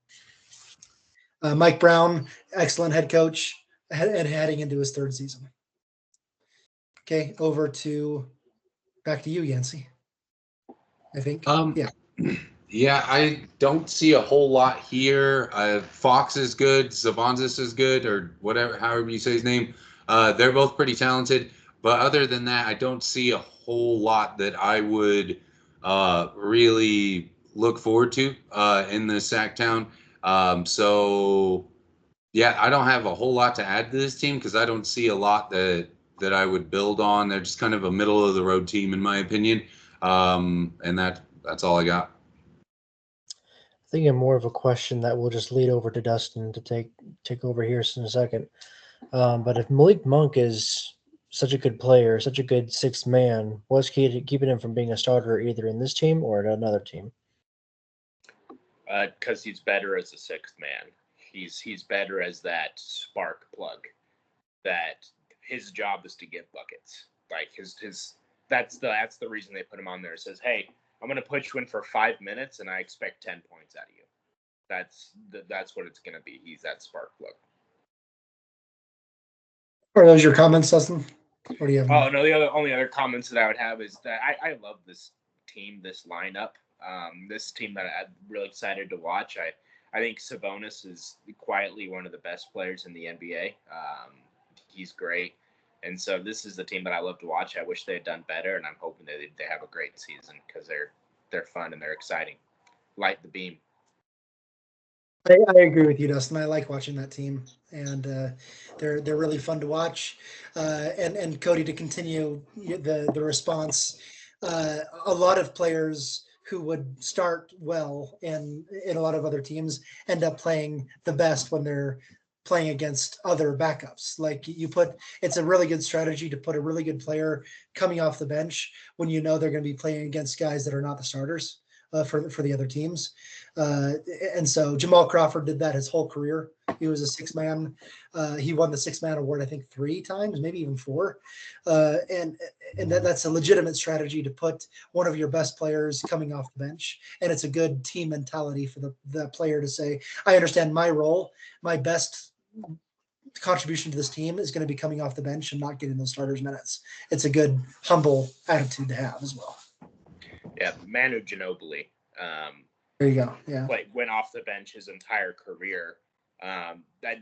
Mike Brown, excellent head coach, and heading into his 3rd season. Okay, back to you, Yancey. I think. Yeah, I don't see a whole lot here. Fox is good, Sabonis is good, or whatever, however you say his name. They're both pretty talented, but other than that, I don't see a whole lot that I would really look forward to in the Sacktown. So yeah, I don't have a whole lot to add to this team because I don't see a lot that I would build on. They're just kind of a middle of the road team in my opinion. And that's all I got. I think I'm more of a question that will just lead over to Dustin to take over here in a second. But if Malik Monk is such a good player, such a good 6th man, what's keeping him from being a starter either in this team or at another team? Because he's better as a 6th man. He's better as that spark plug. That his job is to get buckets. Like that's the reason they put him on there. It says, hey, I'm going to put you in for 5 minutes, and I expect 10 points out of you. That's what it's going to be. He's that spark plug. Are those your comments, Dustin? What do you have? Oh no, the only other comments that I would have is that I love this team, this lineup. This team that I'm really excited to watch. I think Sabonis is quietly one of the best players in the NBA. He's great. And so this is the team that I love to watch. I wish they had done better, and I'm hoping that they have a great season because they're fun and they're exciting. Light the beam. I agree with you, Dustin. I like watching that team, and they're really fun to watch. And Cody, to continue the response, a lot of players who would start well in a lot of other teams end up playing the best when they're playing against other backups. Like it's a really good strategy to put a really good player coming off the bench when you know they're going to be playing against guys that are not the starters for the other teams. And so Jamal Crawford did that his whole career. He was a six-man. He won the six-man award, I think, 3 times, maybe even 4. And that's a legitimate strategy to put one of your best players coming off the bench. And it's a good team mentality for the player to say, I understand my role, my best contribution to this team is going to be coming off the bench and not getting those starters minutes. It's a good, humble attitude to have as well. Yeah, Manu Ginobili. There you go. Yeah. Went off the bench his entire career.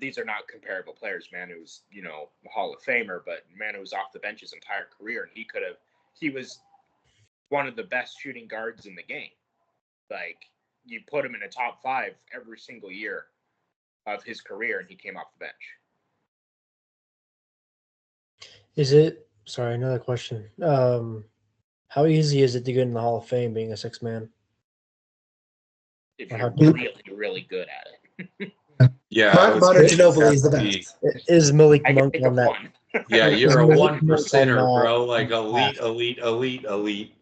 These are not comparable players. Manu's, a Hall of Famer, but Manu was off the bench his entire career, and he was one of the best shooting guards in the game. Like, you put him in a top 5 every single year of his career, and he came off the bench. Another question. How easy is it to get in the Hall of Fame being a 6-man? If you're really, really good at it. Yeah. Manu Ginobili is the best. Is Malik Monk on that? Yeah, you're a 1%er, bro. Like elite.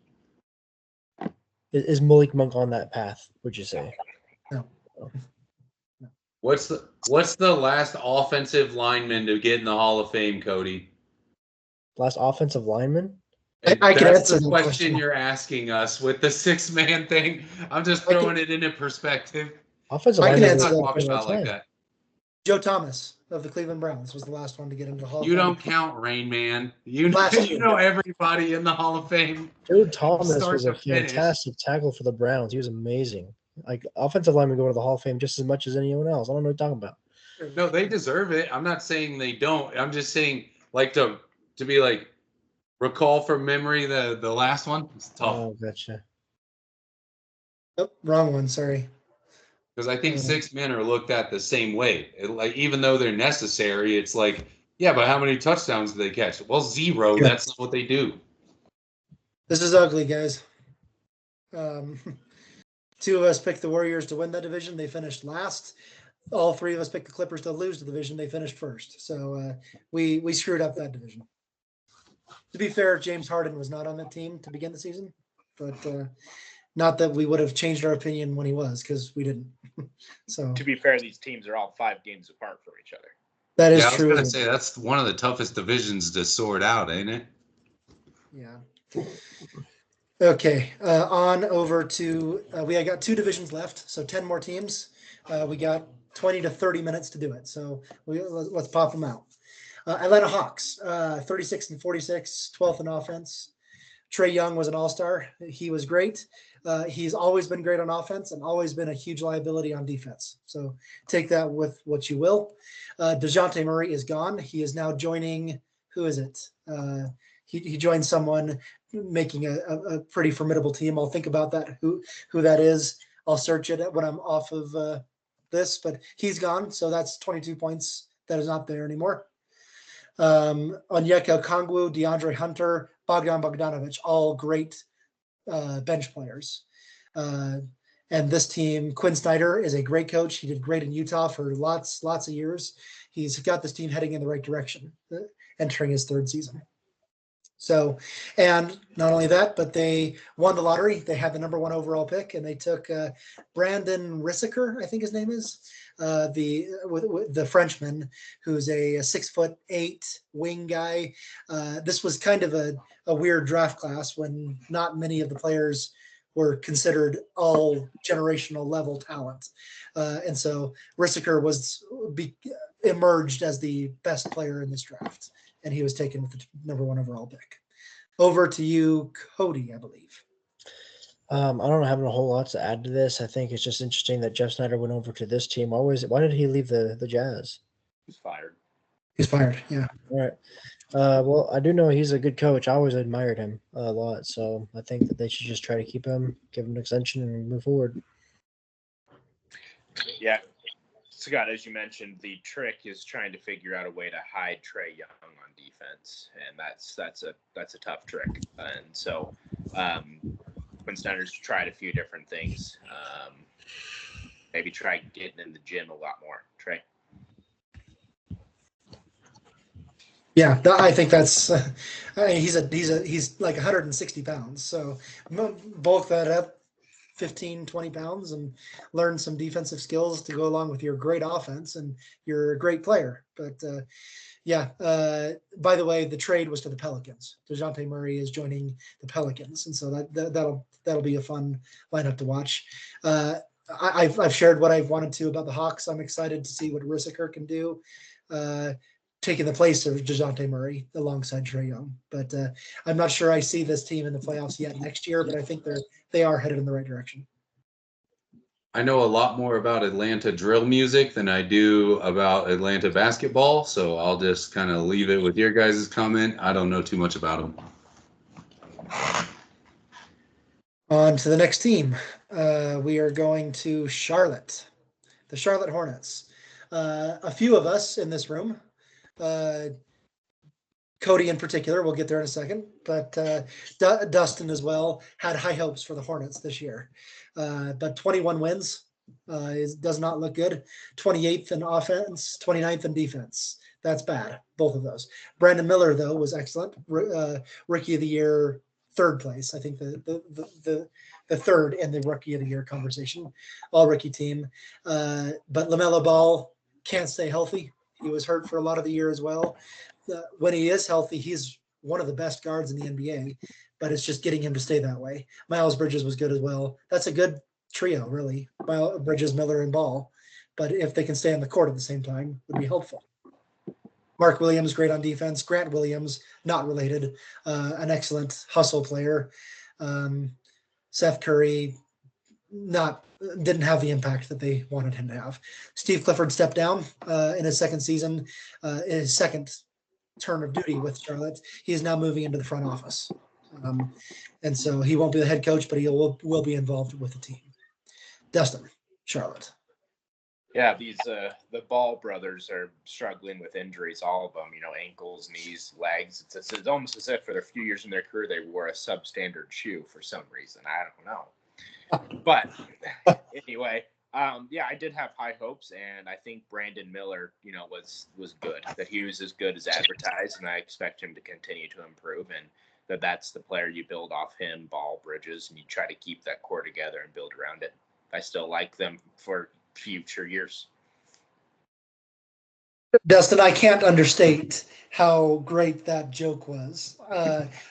Is Malik Monk on that path, would you say? No. What's the last offensive lineman to get in the Hall of Fame, Cody? Last offensive lineman? I can That's answer the the question you're asking us with the 6-man thing. I'm just throwing it into perspective. Offensive I can lineman answer that Talk about like that. Joe Thomas of the Cleveland Browns was the last one to get into the Hall of You Fame. don't count, Rain Man. You know everybody in the Hall of Fame. Joe Thomas was a to finish. fantastic tackle for the Browns. He was amazing. Like, offensive linemen go to the Hall of Fame just as much as anyone else. I don't know what you're talking about. No, they deserve it. I'm not saying they don't. I'm just saying, like, to be like, recall from memory the last one. It's tough. Oh, gotcha. Oh, wrong one. Sorry. Because I think 6 men are looked at the same way. Like, even though they're necessary, it's like, yeah, but how many touchdowns do they catch? Well, 0. Yeah. That's not what they do. This is ugly, guys. 2 of us picked the Warriors to win that division. They finished last. All 3 of us picked the Clippers to lose the division. They finished first. So we screwed up that division. To be fair, James Harden was not on that team to begin the season, but not that we would have changed our opinion when he was, because we didn't. So to be fair, these teams are all 5 games apart from each other. That is true. I was true. going to say that's one of the toughest divisions to sort out, ain't it? Yeah. Okay. On over to we got 2 divisions left, so 10 more teams. We got 20 to 30 minutes to do it. So let's pop them out. Atlanta Hawks, 36 and 46, 12th in offense. Trae Young was an all-star. He was great. He's always been great on offense and always been a huge liability on defense. So take that with what you will. DeJounte Murray is gone. He is now joining, who is it? He joined someone making a pretty formidable team. I'll think about that, who that is. I'll search it when I'm off of this, but he's gone. So that's 22 points that is not there anymore. Onyeka Okongwu, DeAndre Hunter, Bogdan Bogdanovic, all great bench players. And this team, Quinn Snyder is a great coach. He did great in Utah for lots of years. He's got this team heading in the right direction, entering his 3rd season. So, and not only that, but they won the lottery. They had the number 1 overall pick, and they took Brandon Rissiker, I think his name is, the Frenchman, who's a 6'8" wing guy. This was kind of a weird draft class when not many of the players were considered all generational level talent. And so Rissiker emerged as the best player in this draft, and he was taken with the number 1 overall pick. Over to you, Cody, I believe. I don't have a whole lot to add to this. I think it's just interesting that Jeff Snyder went over to this team. Why did he leave the Jazz? He's fired. He's fired, yeah. All right. Well, I do know he's a good coach. I always admired him a lot. So I think that they should just try to keep him, give him an extension, and move forward. Yeah. Scott, as you mentioned, the trick is trying to figure out a way to hide Trae Young on defense, and that's a tough trick. And so, Center's tried a few different things. Maybe try getting in the gym a lot more. Trey. Yeah, I think that's. He's like 160 pounds, so bulk that up 15, 20 pounds and learn some defensive skills to go along with your great offense, and you're a great player. But yeah, by the way, the trade was to the Pelicans. DeJounte Murray is joining the Pelicans, and so that'll be a fun lineup to watch. I've shared what I've wanted to about the Hawks. I'm excited to see what Rissaker can do, taking the place of DeJounte Murray alongside Trae Young. But I'm not sure I see this team in the playoffs yet next year, but I think they are headed in the right direction. I know a lot more about Atlanta drill music than I do about Atlanta basketball, so I'll just kind of leave it with your guys' comment. I don't know too much about them. On to the next team. We are going to Charlotte, the Charlotte Hornets. A few of us in this room, Cody in particular, we'll get there in a second, but Dustin as well, had high hopes for the Hornets this year. But 21 wins does not look good. 28th in offense, 29th in defense. That's bad, both of those. Brandon Miller, though, was excellent. Rookie of the Year, third place. I think the third in the Rookie of the Year conversation, all rookie team. But LaMelo Ball can't stay healthy. He was hurt for a lot of the year as well. When he is healthy, he's one of the best guards in the NBA, but it's just getting him to stay that way. Miles Bridges was good as well. That's a good trio, really. Miles Bridges, Miller, and Ball. But if they can stay on the court at the same time, would be helpful. Mark Williams, great on defense. Grant Williams, not related, an excellent hustle player. Seth Curry, didn't have the impact that they wanted him to have. Steve Clifford stepped down in his second season, in his second turn of duty with Charlotte. He is now moving into the front office. And so he won't be the head coach, but he will be involved with the team. Dustin, Charlotte. Yeah, these the Ball brothers are struggling with injuries, all of them, ankles, knees, legs. It's almost as if for the few years in their career they wore a substandard shoe for some reason. I don't know. But anyway, yeah, I did have high hopes, and I think Brandon Miller, was good, that he was as good as advertised, and I expect him to continue to improve, and that's the player you build off him, Ball, Bridges, and you try to keep that core together and build around it. I still like them for future years. Dustin, I can't understate how great that joke was,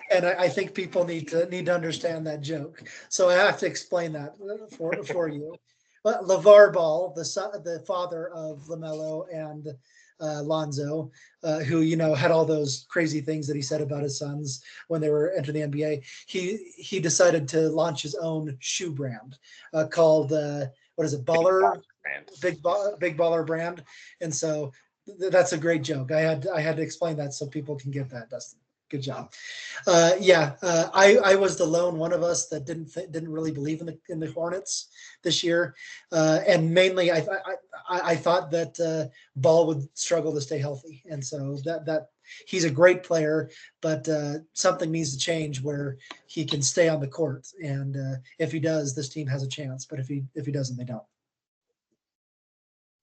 and I think people need to understand that joke. So I have to explain that for you. LeVar Ball, the father of LaMelo and Lonzo, who had all those crazy things that he said about his sons when they were entering the NBA. He decided to launch his own shoe brand called what is it, Baller? Big Baller brand. And so that's a great joke. I had to explain that so people can get that, Dustin. Good job. I was the lone one of us that didn't really believe in the Hornets this year, and mainly I thought that Ball would struggle to stay healthy, and so that he's a great player, but something needs to change where he can stay on the court, and if he does, this team has a chance. But if he doesn't, they don't.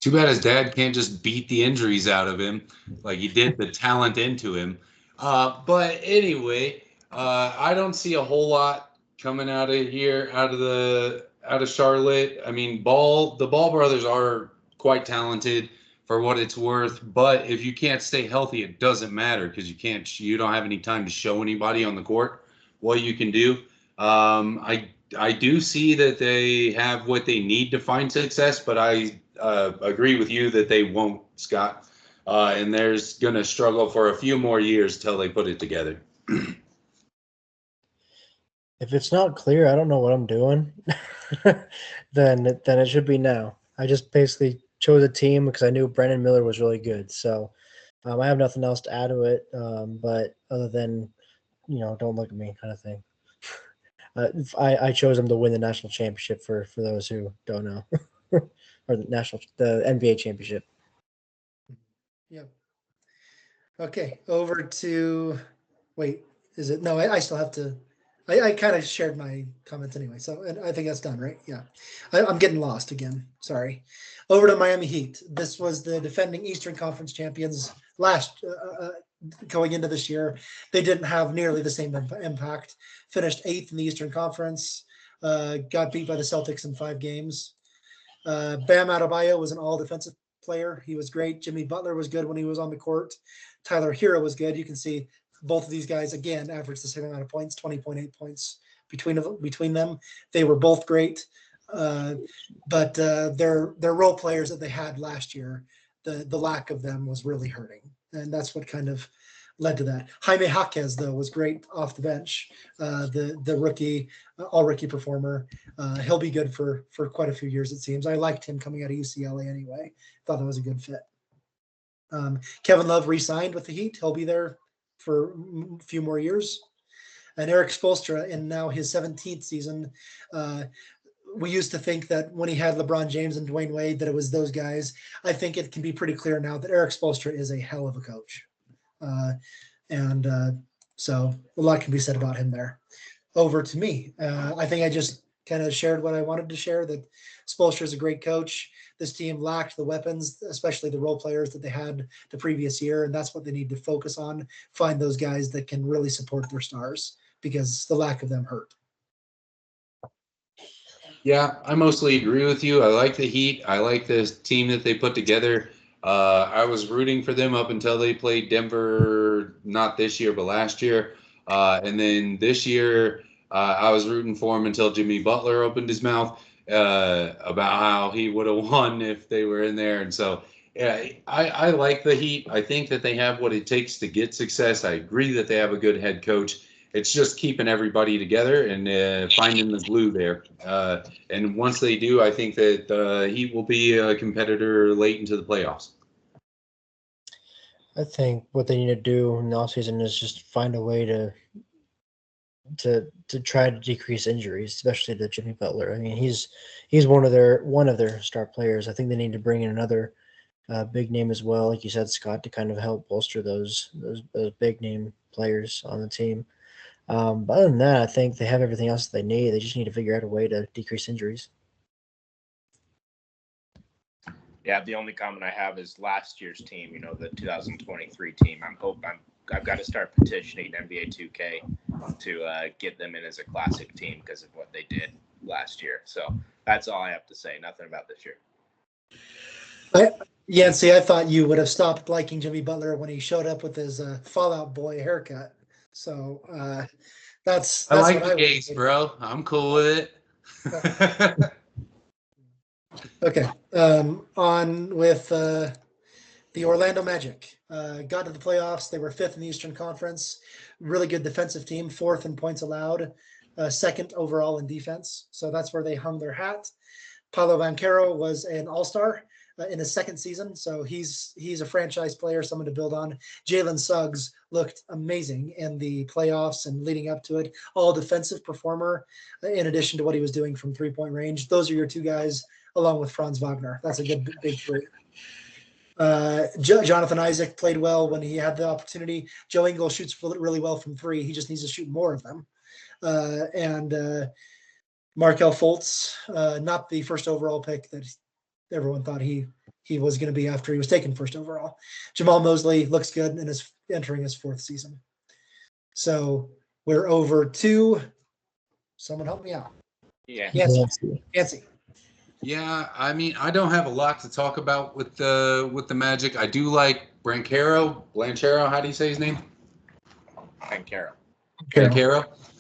Too bad his dad can't just beat the injuries out of him like he did the talent into him. But anyway, I don't see a whole lot coming out of here, out of Charlotte. I mean, the Ball brothers are quite talented for what it's worth, but if you can't stay healthy, it doesn't matter because you don't have any time to show anybody on the court what you can do. I do see that they have what they need to find success, but I agree with you that they won't, Scott. And there's going to struggle for a few more years till they put it together. If it's not clear, I don't know what I'm doing. then it should be now. I just basically chose a team because I knew Brandon Miller was really good. So I have nothing else to add to it. But other than, don't look at me kind of thing. I chose them to win the national championship for those who don't know, or the NBA championship. Yep. Okay, over to wait. Is it no? I still have to. I kind of shared my comments anyway, so and I think that's done, right? Yeah. I'm getting lost again. Sorry. Over to Miami Heat. This was the defending Eastern Conference champions last going into this year. They didn't have nearly the same impact. Finished 8th in the Eastern Conference. Got beat by the Celtics in 5 games. Bam Adebayo was an all-defensive player. He was great. Jimmy Butler was good when he was on the court. Tyler Hero was good. You can see both of these guys, again, averaged the same amount of points, 20.8 points between them. They were both great. But their role players that they had last year, the lack of them was really hurting. And that's what kind of led to that. Jaime Jaquez, though, was great off the bench. The rookie, all-rookie performer. He'll be good for quite a few years, it seems. I liked him coming out of UCLA anyway. Thought that was a good fit. Kevin Love re-signed with the Heat. He'll be there for a few more years. And Eric Spoelstra, in now his 17th season, we used to think that when he had LeBron James and Dwayne Wade, that it was those guys. I think it can be pretty clear now that Eric Spoelstra is a hell of a coach. So a lot can be said about him there. Over to me. I think I just kind of shared what I wanted to share, that Spoelstra is a great coach. This team lacked the weapons, especially the role players that they had the previous year, and that's what they need to focus on, find those guys that can really support their stars, because the lack of them hurt. Yeah, I mostly agree with you. I like the Heat. I like this team that they put together. I was rooting for them up until they played Denver, not this year, but last year. And then this year, I was rooting for them until Jimmy Butler opened his mouth about how he would have won if they were in there. And so, yeah, I like the Heat. I think that they have what it takes to get success. I agree that they have a good head coach. It's just keeping everybody together and finding the glue there. And once they do, I think that the Heat will be a competitor late into the playoffs. I think what they need to do in the offseason is just find a way to try to decrease injuries, especially to Jimmy Butler. I mean, he's one of their star players. I think they need to bring in another big name as well, like you said, Scott, to kind of help bolster those big name players on the team. But other than that, I think they have everything else that they need. They just need to figure out a way to decrease injuries. Yeah, the only comment I have is last year's team, the 2023 team. I've got to start petitioning NBA 2K to get them in as a classic team because of what they did last year. So that's all I have to say. Nothing about this year. Yancey, I thought you would have stopped liking Jimmy Butler when he showed up with his Fallout Boy haircut. So that's I like what the Ace, bro. I'm cool with it. Okay. On with the Orlando Magic. Got to the playoffs. They were 5th in the Eastern Conference. Really good defensive team, 4th in points allowed, 2nd overall in defense. So that's where they hung their hat. Paolo Banchero was an all-star in his 2nd season. So he's a franchise player, someone to build on. Jalen Suggs looked amazing in the playoffs and leading up to it. All defensive performer in addition to what he was doing from 3-point range. Those are your 2 guys along with Franz Wagner. That's a good big 3. Jonathan Isaac played well when he had the opportunity. Joe Ingles shoots really well from 3. He just needs to shoot more of them. And Markelle Fultz, not the first overall pick that everyone thought he was going to be after he was taken first overall. Jamal Mosley looks good and is entering his 4th season. So we're over to someone help me out. Yeah. Nancy. Yeah, I mean, I don't have a lot to talk about with the Magic. I do like Banchero. How do you say his name? Banchero.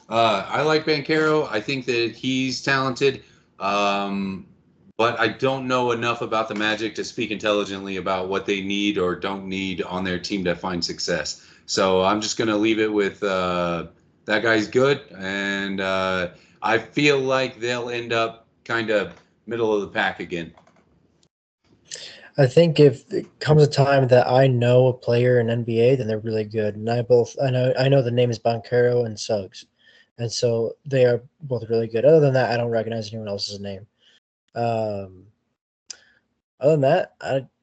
I like Banchero. I think that he's talented, but I don't know enough about the Magic to speak intelligently about what they need or don't need on their team to find success. So I'm just going to leave it with that guy's good, and I feel like they'll end up kind of middle of the pack again. I think if it comes a time that I know a player in NBA, then they're really good. And I know the name is Banchero and Suggs, and so they are both really good. Other than that, I don't recognize anyone else's name. Other than that,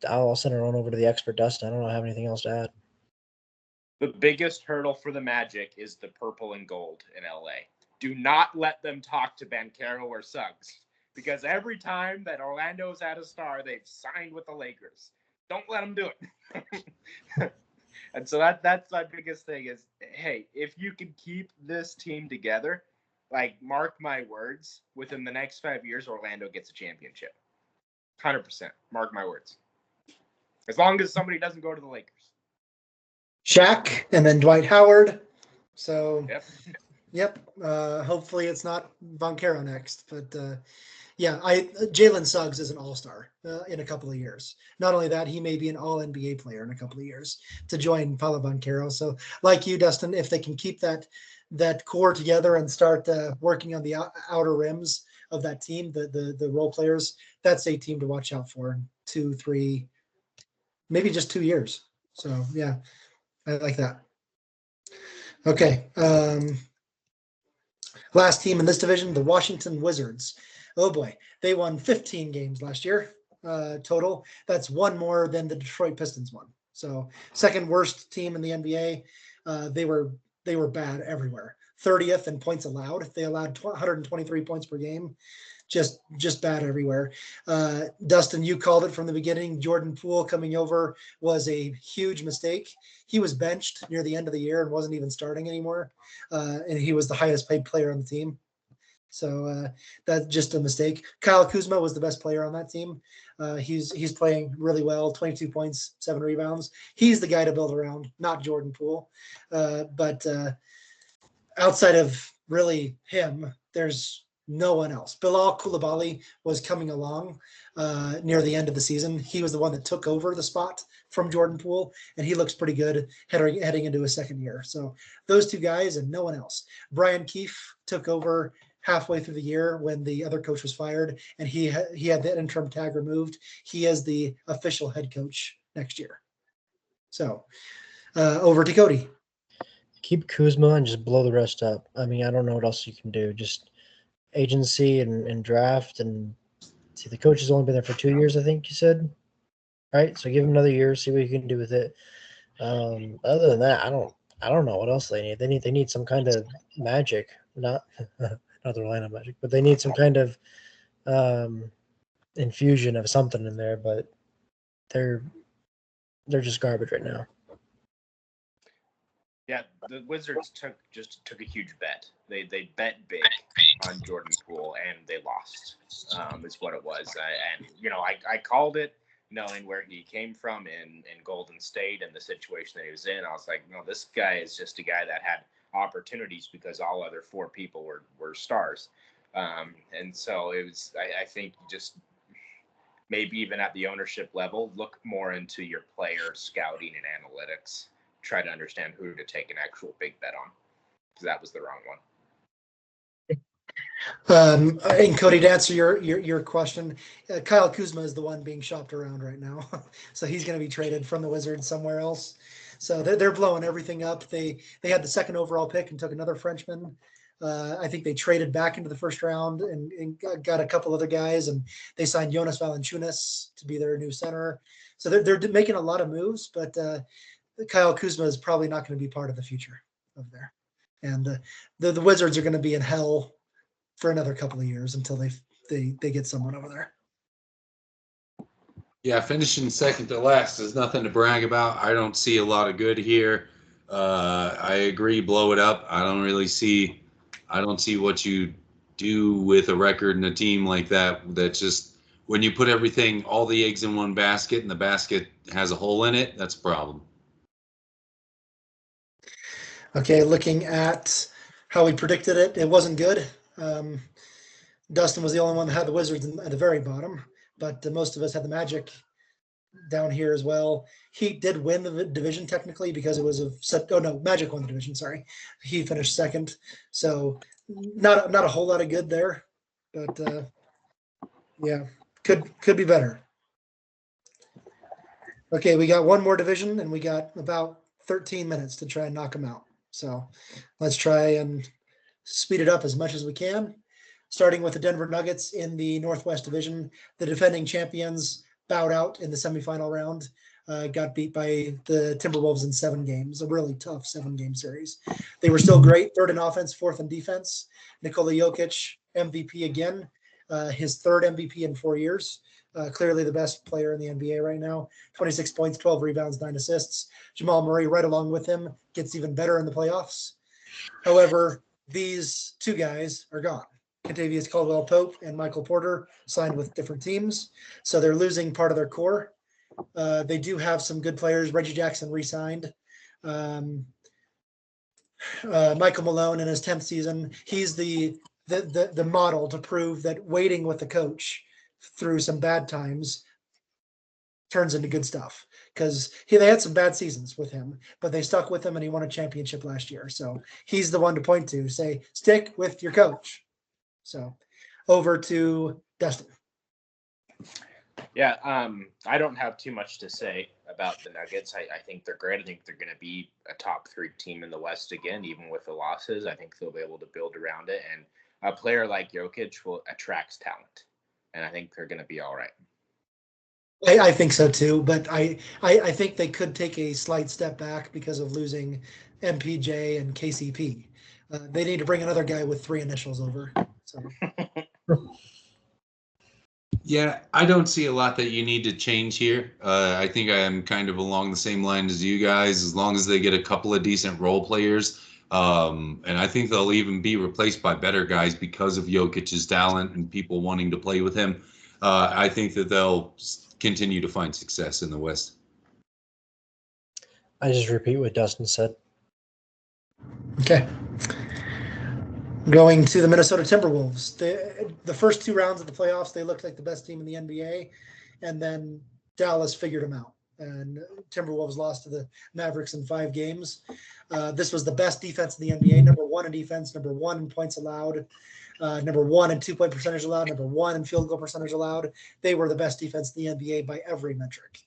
I'll send it on over to the expert Dustin. I don't have anything else to add. The biggest hurdle for the Magic is the purple and gold in LA. do not let them talk to Banchero or Suggs, because every time that Orlando's had a star, they've signed with the Lakers. Don't let them do it. And so that's my biggest thing is, hey, if you can keep this team together, like, mark my words, within the next 5 years, Orlando gets a championship. 100%. Mark my words. As long as somebody doesn't go to the Lakers. Shaq and then Dwight Howard. So, Yep. hopefully it's not Banchero next. But, Jalen Suggs is an all-star in a couple of years. Not only that, he may be an all-NBA player in a couple of years to join Paolo Banchero. So, like you, Dustin, if they can keep that core together and start working on the outer rims of that team, the role players, that's a team to watch out for in 2, 3, maybe just 2 years. So, yeah, I like that. Okay. Last team in this division, the Washington Wizards. Oh boy, they won 15 games last year total. That's one more than the Detroit Pistons won. So second worst team in the NBA. They were bad everywhere. 30th in points allowed. They allowed 123 points per game. Just bad everywhere. Dustin, you called it from the beginning. Jordan Poole coming over was a huge mistake. He was benched near the end of the year and wasn't even starting anymore. And he was the highest paid player on the team. So that's just a mistake. Kyle Kuzma was the best player on that team. He's playing really well, 22 points, 7 rebounds. He's the guy to build around, not Jordan Poole. But outside of really him, there's no one else. Bilal Coulibaly was coming along near the end of the season. He was the one that took over the spot from Jordan Poole, and he looks pretty good heading into his second year. So those two guys and no one else. Brian Keefe took over halfway through the year when the other coach was fired, and he had that interim tag removed. He is the official head coach next year. So over to Cody. Keep Kuzma and just blow the rest up. I mean, I don't know what else you can do. Just agency and draft, and see, the coach has only been there for 2 years, I think you said, right? So give him another year, see what you can do with it. Other than that, I don't know what else they need. They need some kind of magic, not the Orlando Magic, but they need some kind of infusion of something in there. But they're just garbage right now. Yeah, the Wizards took a huge bet. They bet big on Jordan Poole, and they lost. Is what it was. I called it, knowing where he came from in Golden State and the situation that he was in. I was like, no, this guy is just a guy that had opportunities because all other 4 people were stars. And so it was. I think just maybe even at the ownership level, look more into your player scouting and analytics. Try to understand who to take an actual big bet on, because that was the wrong one. And Cody, to answer your question, Kyle Kuzma is the one being shopped around right now. So he's going to be traded from the Wizards somewhere else. So they're blowing everything up. They had the second overall pick and took another Frenchman. I think they traded back into the first round and got a couple other guys, and they signed Jonas Valanciunas to be their new center. So they're making a lot of moves, but Kyle Kuzma is probably not going to be part of the future of there. And the Wizards are going to be in hell for another couple of years until they get someone over there. Yeah, finishing second to last is nothing to brag about. I don't see a lot of good here. I agree, blow it up. I don't see what you do with a record and a team like that. That just, when you put all the eggs in one basket and the basket has a hole in it, that's a problem. Okay, looking at how we predicted it, it wasn't good. Dustin was the only one that had the Wizards at the very bottom, but most of us had the Magic down here as well. Heat did win the division technically because it was Magic won the division. Sorry, he finished second, so not a whole lot of good there, but yeah, could be better. Okay, we got one more division, and we got about 13 minutes to try and knock them out. So let's try and speed it up as much as we can. Starting with the Denver Nuggets in the Northwest Division, the defending champions bowed out in the semifinal round. got beat by the Timberwolves in 7 games, a really tough 7-game series. They were still great, third in offense, fourth in defense. Nikola Jokic, MVP again, his third MVP in 4 years. Clearly the best player in the NBA right now. 26 points, 12 rebounds, 9 assists. Jamal Murray right along with him gets even better in the playoffs. However, these 2 guys are gone. Kentavious Caldwell-Pope and Michael Porter signed with different teams, so they're losing part of their core. They do have some good players. Reggie Jackson re-signed. Michael Malone in his 10th season. He's the model to prove that waiting with the coach through some bad times turns into good stuff, because they had some bad seasons with him, but they stuck with him and he won a championship last year. So he's the one to point to, say, stick with your coach. So over to Dustin. Yeah, I don't have too much to say about the Nuggets. I think they're great. I think they're going to be a top 3 team in the West again, even with the losses. I think they'll be able to build around it. And a player like Jokic will attracts talent. And I think they're going to be all right. I think so too, but I think they could take a slight step back because of losing MPJ and KCP. They need to bring another guy with 3 initials over. So. Yeah, I don't see a lot that you need to change here. I think I am kind of along the same line as you guys, as long as they get a couple of decent role players. And I think they'll even be replaced by better guys because of Jokic's talent and people wanting to play with him. I think that they'll continue to find success in the West. I just repeat what Dustin said. Okay. Going to the Minnesota Timberwolves. The first 2 rounds of the playoffs, they looked like the best team in the NBA, and then Dallas figured them out. And Timberwolves lost to the Mavericks in 5 games. This was the best defense in the NBA, number 1 in defense, number 1 in points allowed, number 1 in 2-point percentage allowed, number 1 in field goal percentage allowed. They were the best defense in the NBA by every metric.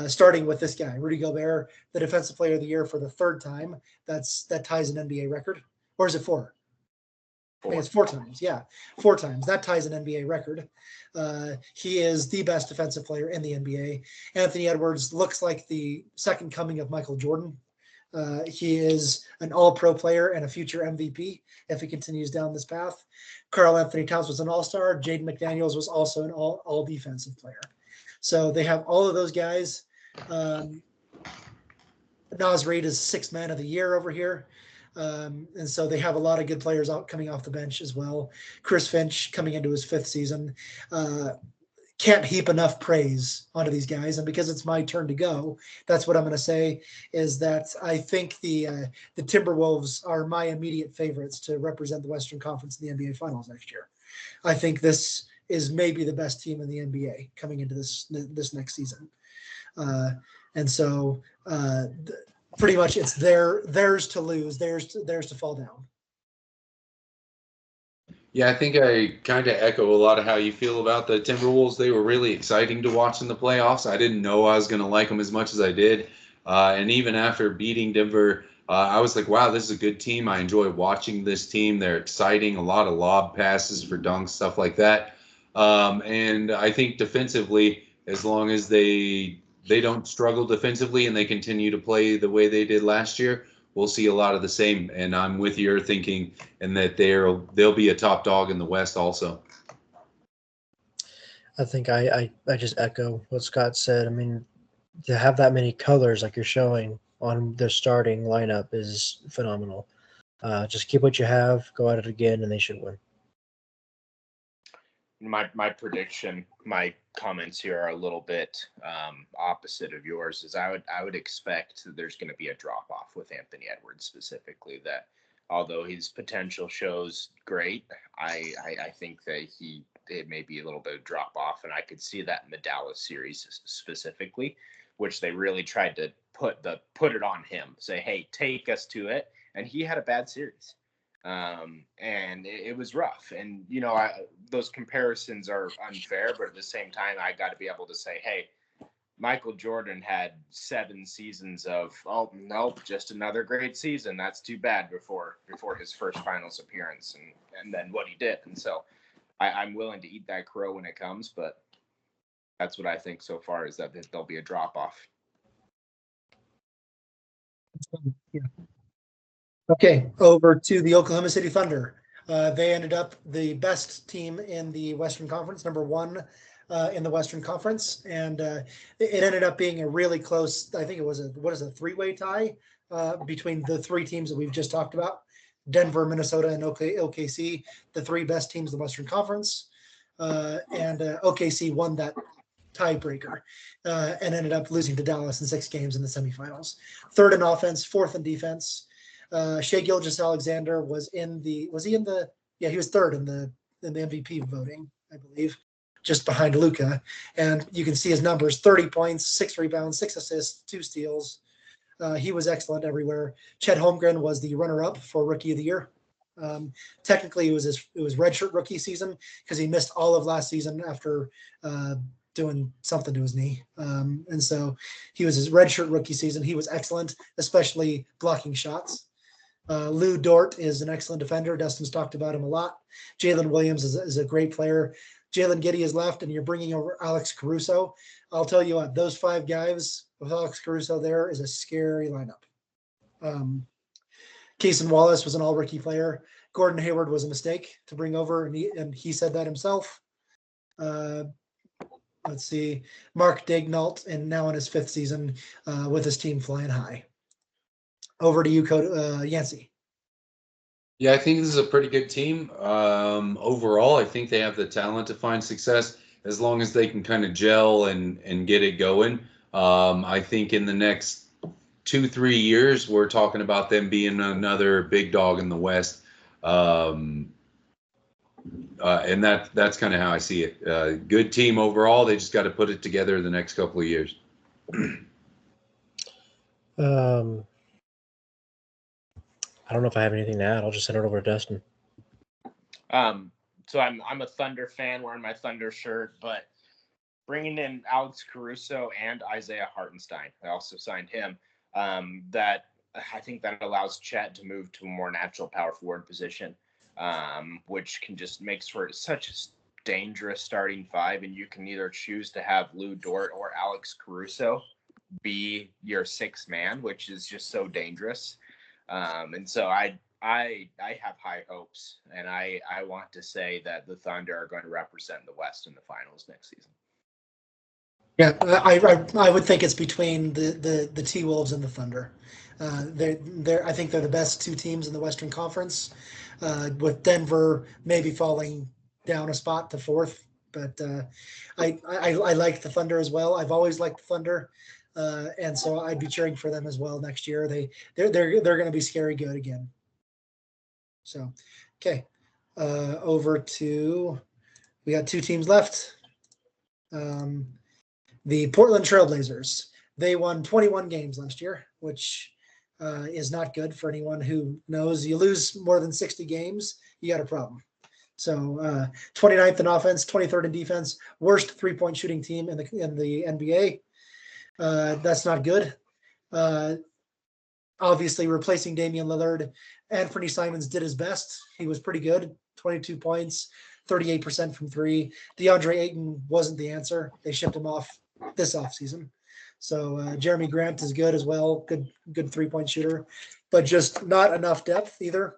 Starting with this guy, Rudy Gobert, the Defensive Player of the Year for the 3rd time. That ties an NBA record. Or is it 4? I think it's 4 times. Yeah, 4 times. That ties an NBA record. He is the best defensive player in the NBA. Anthony Edwards looks like the second coming of Michael Jordan. He is an all-pro player and a future MVP if he continues down this path. Karl Anthony Towns was an all-star. Jaden McDaniels was also an all-defensive player. So they have all of those guys. Naz Reid is 6th man of the year over here. And so they have a lot of good players coming off the bench as well. Chris Finch coming into his 5th season. Can't heap enough praise onto these guys. And because it's my turn to go, that's what I'm going to say, is that I think the Timberwolves are my immediate favorites to represent the Western Conference in the NBA Finals next year. I think this is maybe the best team in the NBA coming into this next season. And so pretty much it's theirs to lose, theirs to fall down. Yeah, I think I kind of echo a lot of how you feel about the Timberwolves. They were really exciting to watch in the playoffs. I didn't know I was going to like them as much as I did. And even after beating Denver, I was like, wow, this is a good team. I enjoy watching this team. They're exciting, a lot of lob passes for dunks, stuff like that. And I think defensively, as long as they don't struggle defensively and they continue to play the way they did last year, we'll see a lot of the same. And I'm with your thinking, and that they'll be a top dog in the West also. I think I just echo what Scott said. I mean, to have that many colors like you're showing on their starting lineup is phenomenal. Just keep what you have, go at it again, and they should win. My prediction, my comments here are a little bit opposite of yours. Is I would expect that there's going to be a drop off with Anthony Edwards specifically. That although his potential shows great, I think that it may be a little bit of drop off, and I could see that in the Dallas series specifically, which they really tried to put it on him. Say, hey, take us to it, and he had a bad series. And it was rough. And, those comparisons are unfair, but at the same time, I got to be able to say, hey, Michael Jordan had 7 seasons of, oh, nope, just another great season. That's too bad before his first finals appearance and then what he did. And so I'm willing to eat that crow when it comes, but That's what I think so far, is that there'll be a drop off. Yeah. Okay, over to the Oklahoma City Thunder. They ended up the best team in the Western Conference, number one in the Western Conference, and it ended up being a really close. I think it was a three-way tie between the three teams that we've just talked about: Denver, Minnesota, and OKC, the three best teams in the Western Conference, and OKC won that tiebreaker and ended up losing to Dallas in 6 games in the semifinals. Third in offense, fourth in defense. Shai Gilgeous-Alexander he was third in the MVP voting, I believe, just behind Luka. And you can see his numbers: 30 points, 6 rebounds, 6 assists, 2 steals. He was excellent everywhere. Chet Holmgren was the runner-up for Rookie of the Year. Technically, it was redshirt rookie season because he missed all of last season after doing something to his knee. And so he was his redshirt rookie season. He was excellent, especially blocking shots. Lou Dort is an excellent defender. Dustin's talked about him a lot. Jalen Williams is a great player. Jalen Giddey is left, and you're bringing over Alex Caruso. I'll tell you what, those 5 guys with Alex Caruso there is a scary lineup. Cason Wallace was an all-rookie player. Gordon Hayward was a mistake to bring over, and he said that himself. Let's see, Mark Daignault, and now in his 5th season with his team flying high. Over to you, Yancey. Yeah, I think this is a pretty good team. Overall, I think they have the talent to find success as long as they can kind of gel and get it going. I think in the next 2-3 years, we're talking about them being another big dog in the West. And that's kind of how I see it. Good team overall. They just got to put it together the next couple of years. I don't know if I have anything to add. I'll just send it over to Dustin. So I'm a Thunder fan, wearing my Thunder shirt, but bringing in Alex Caruso and Isaiah Hartenstein, I also signed him. That I think that allows Chet to move to a more natural power forward position, which can just makes for such a dangerous starting 5. And you can either choose to have Lou Dort or Alex Caruso be your 6th man, which is just so dangerous. And so I have high hopes, and I want to say that the Thunder are going to represent the West in the finals next season. Yeah, I would think it's between the T-Wolves and the Thunder. I think they're the best 2 teams in the Western Conference, with Denver maybe falling down a spot to 4th. But I like the Thunder as well. I've always liked the Thunder. And so I'd be cheering for them as well next year. They're going to be scary good again. So, okay, over to, we got 2 teams left. The Portland Trailblazers. They won 21 games last year, which is not good for anyone who knows. You lose more than 60 games, you got a problem. So 29th in offense, 23rd in defense, worst 3-point shooting team in the NBA. That's not good. Obviously, replacing Damian Lillard, Anthony Simons did his best. He was pretty good, 22 points, 38% from 3. DeAndre Ayton wasn't the answer. They shipped him off this offseason. So Jeremy Grant is good as well, good 3-point shooter, but just not enough depth either.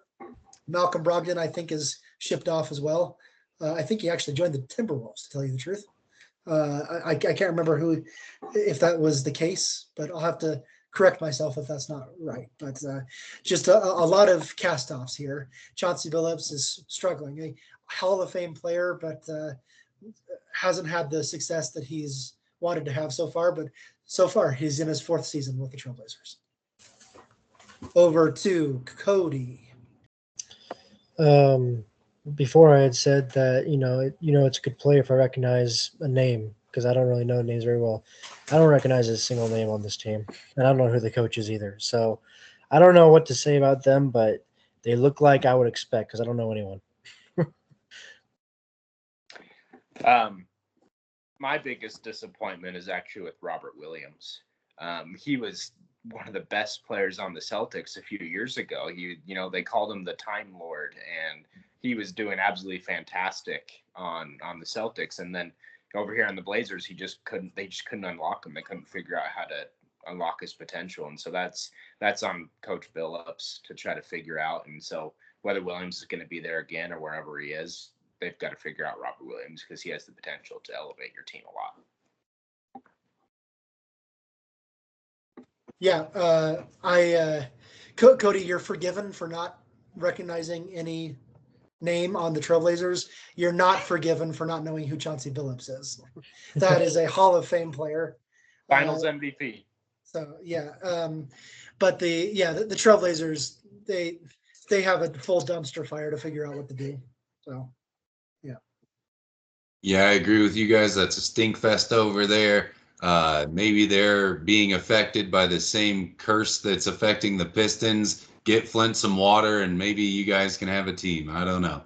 Malcolm Brogdon, I think, is shipped off as well. I think he actually joined the Timberwolves, to tell you the truth. I can't remember if that was the case, but I'll have to correct myself if that's not right. But just a lot of cast-offs here. Chauncey Billups is struggling. A Hall of Fame player, but hasn't had the success that he's wanted to have so far. But so far, he's in his 4th season with the Trailblazers. Over to Cody. Before I had said that, it's a good play if I recognize a name, because I don't really know names very well. I don't recognize a single name on this team, and I don't know who the coach is either. So I don't know what to say about them, but they look like I would expect, because I don't know anyone. My biggest disappointment is actually with Robert Williams. He was one of the best players on the Celtics a few years ago. They called him the Time Lord, and he was doing absolutely fantastic on the Celtics. And then over here on the Blazers, they just couldn't unlock him. They couldn't figure out how to unlock his potential. And so that's on Coach Billups to try to figure out. And so whether Williams is going to be there again or wherever he is, they've got to figure out Robert Williams, because he has the potential to elevate your team a lot. Yeah, Cody, you're forgiven for not recognizing any name on the Trailblazers. You're not forgiven for not knowing who Chauncey Billups is. That is a Hall of Fame player. Finals MVP. So yeah, but the Trailblazers, they have a full dumpster fire to figure out what to do. So yeah. Yeah, I agree with you guys. That's a stink fest over there. Maybe they're being affected by the same curse that's affecting the Pistons. Get Flint some water, and maybe you guys can have a team. I don't know.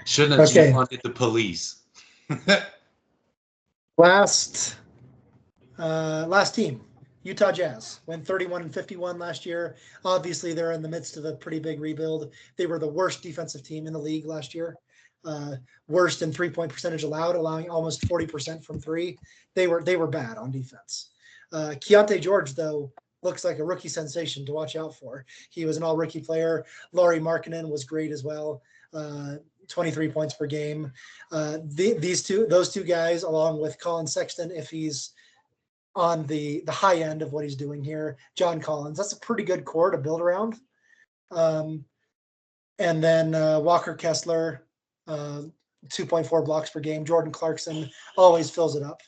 Shouldn't have defunded the police. Last team, Utah Jazz, went 31-51 last year. Obviously, they're in the midst of a pretty big rebuild. They were the worst defensive team in the league last year. Worst in 3-point percentage allowed, allowing almost 40% from three. They were bad on defense. Keontae George, though, looks like a rookie sensation to watch out for. He was an all-rookie player. Lauri Markkanen was great as well. 23 points per game. Those two guys, along with Colin Sexton, if he's on the high end of what he's doing here, John Collins, that's a pretty good core to build around. And then Walker Kessler, 2.4 blocks per game. Jordan Clarkson always fills it up.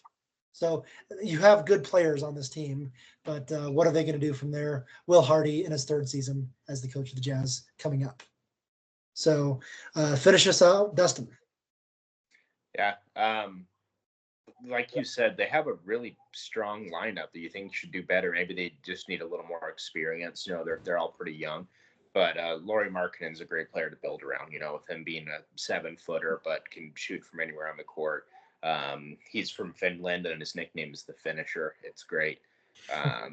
So you have good players on this team, but what are they going to do from there? Will Hardy in his third season as the coach of the Jazz coming up. So finish us out, Dustin. Yeah. Like you said, they have a really strong lineup that you think should do better. Maybe they just need a little more experience. They're all pretty young. But Lauri Markkanen's a great player to build around, with him being a 7-footer, but can shoot from anywhere on the court. He's from Finland, and his nickname is the Finisher. It's great.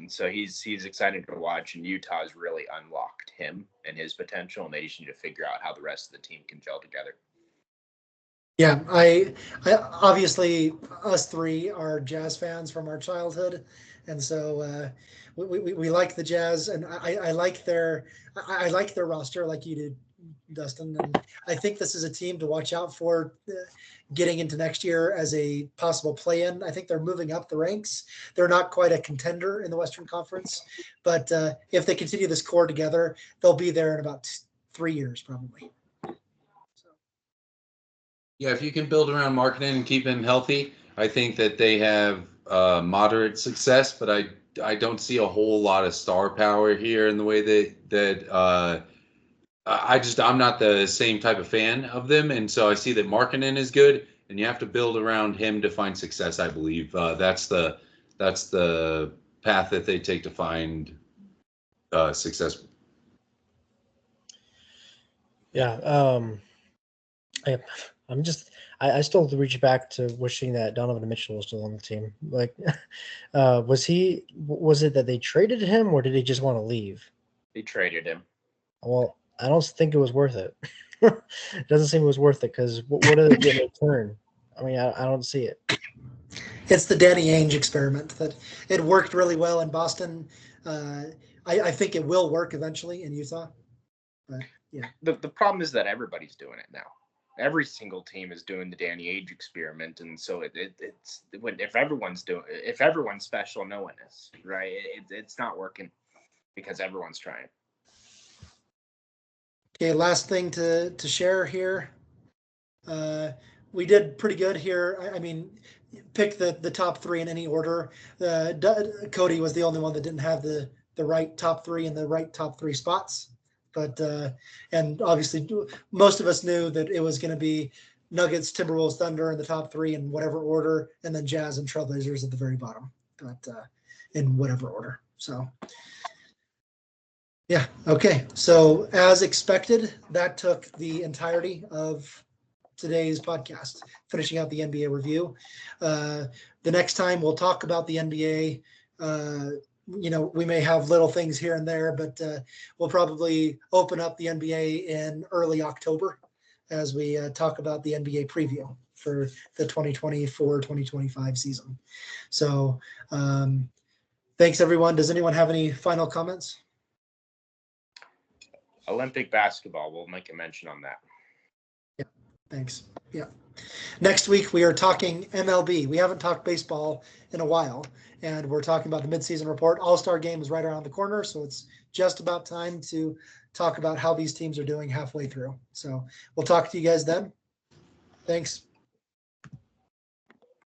So he's exciting to watch, and Utah's really unlocked him and his potential, and they just need to figure out how the rest of the team can gel together. Yeah, I obviously us three are Jazz fans from our childhood, and so we like the Jazz, and I like their roster like you did, Dustin. And I think this is a team to watch out for getting into next year as a possible play-in. I think they're moving up the ranks. They're not quite a contender in the Western Conference, but if they continue this core together, they'll be there in about 3 years probably. Yeah, if you can build around Markkanen and keep him healthy, I think that they have moderate success. But I don't see a whole lot of star power here in the way that I'm not the same type of fan of them, and so I see that Markkanen is good, and you have to build around him to find success. I believe that's the path that they take to find success. Yeah. I still reach back to wishing that Donovan Mitchell was still on the team. Like, was it that they traded him, or did he just want to leave? They traded him. Well, I don't think it was worth it. It doesn't seem it was worth it, because what do they get in return? I mean, I don't see it. It's the Danny Ainge experiment that it worked really well in Boston. I think it will work eventually in Utah. But yeah, the problem is that everybody's doing it now. Every single team is doing the Danny Ainge experiment, and so if everyone's special, no one is, right? It's not working because everyone's trying. Okay, last thing to share here. We did pretty good here. I mean, pick the top three in any order. Cody was the only one that didn't have the right top three in the right top three spots. But and obviously most of us knew that it was going to be Nuggets, Timberwolves, Thunder in the top three in whatever order, and then Jazz and Trailblazers at the very bottom, but in whatever order. So yeah, okay. So as expected, that took the entirety of today's podcast, finishing out the NBA review. The next time we'll talk about the NBA. We may have little things here and there, but we'll probably open up the NBA in early October as we talk about the NBA preview. for the 2024-2025 season. So thanks, everyone. Does anyone have any final comments? Olympic basketball, we'll make a mention on that. Yeah, thanks. Yeah. Next week, we are talking MLB. We haven't talked baseball in a while, and we're talking about the midseason report. All-Star game is right around the corner, so it's just about time to talk about how these teams are doing halfway through. So we'll talk to you guys then. Thanks.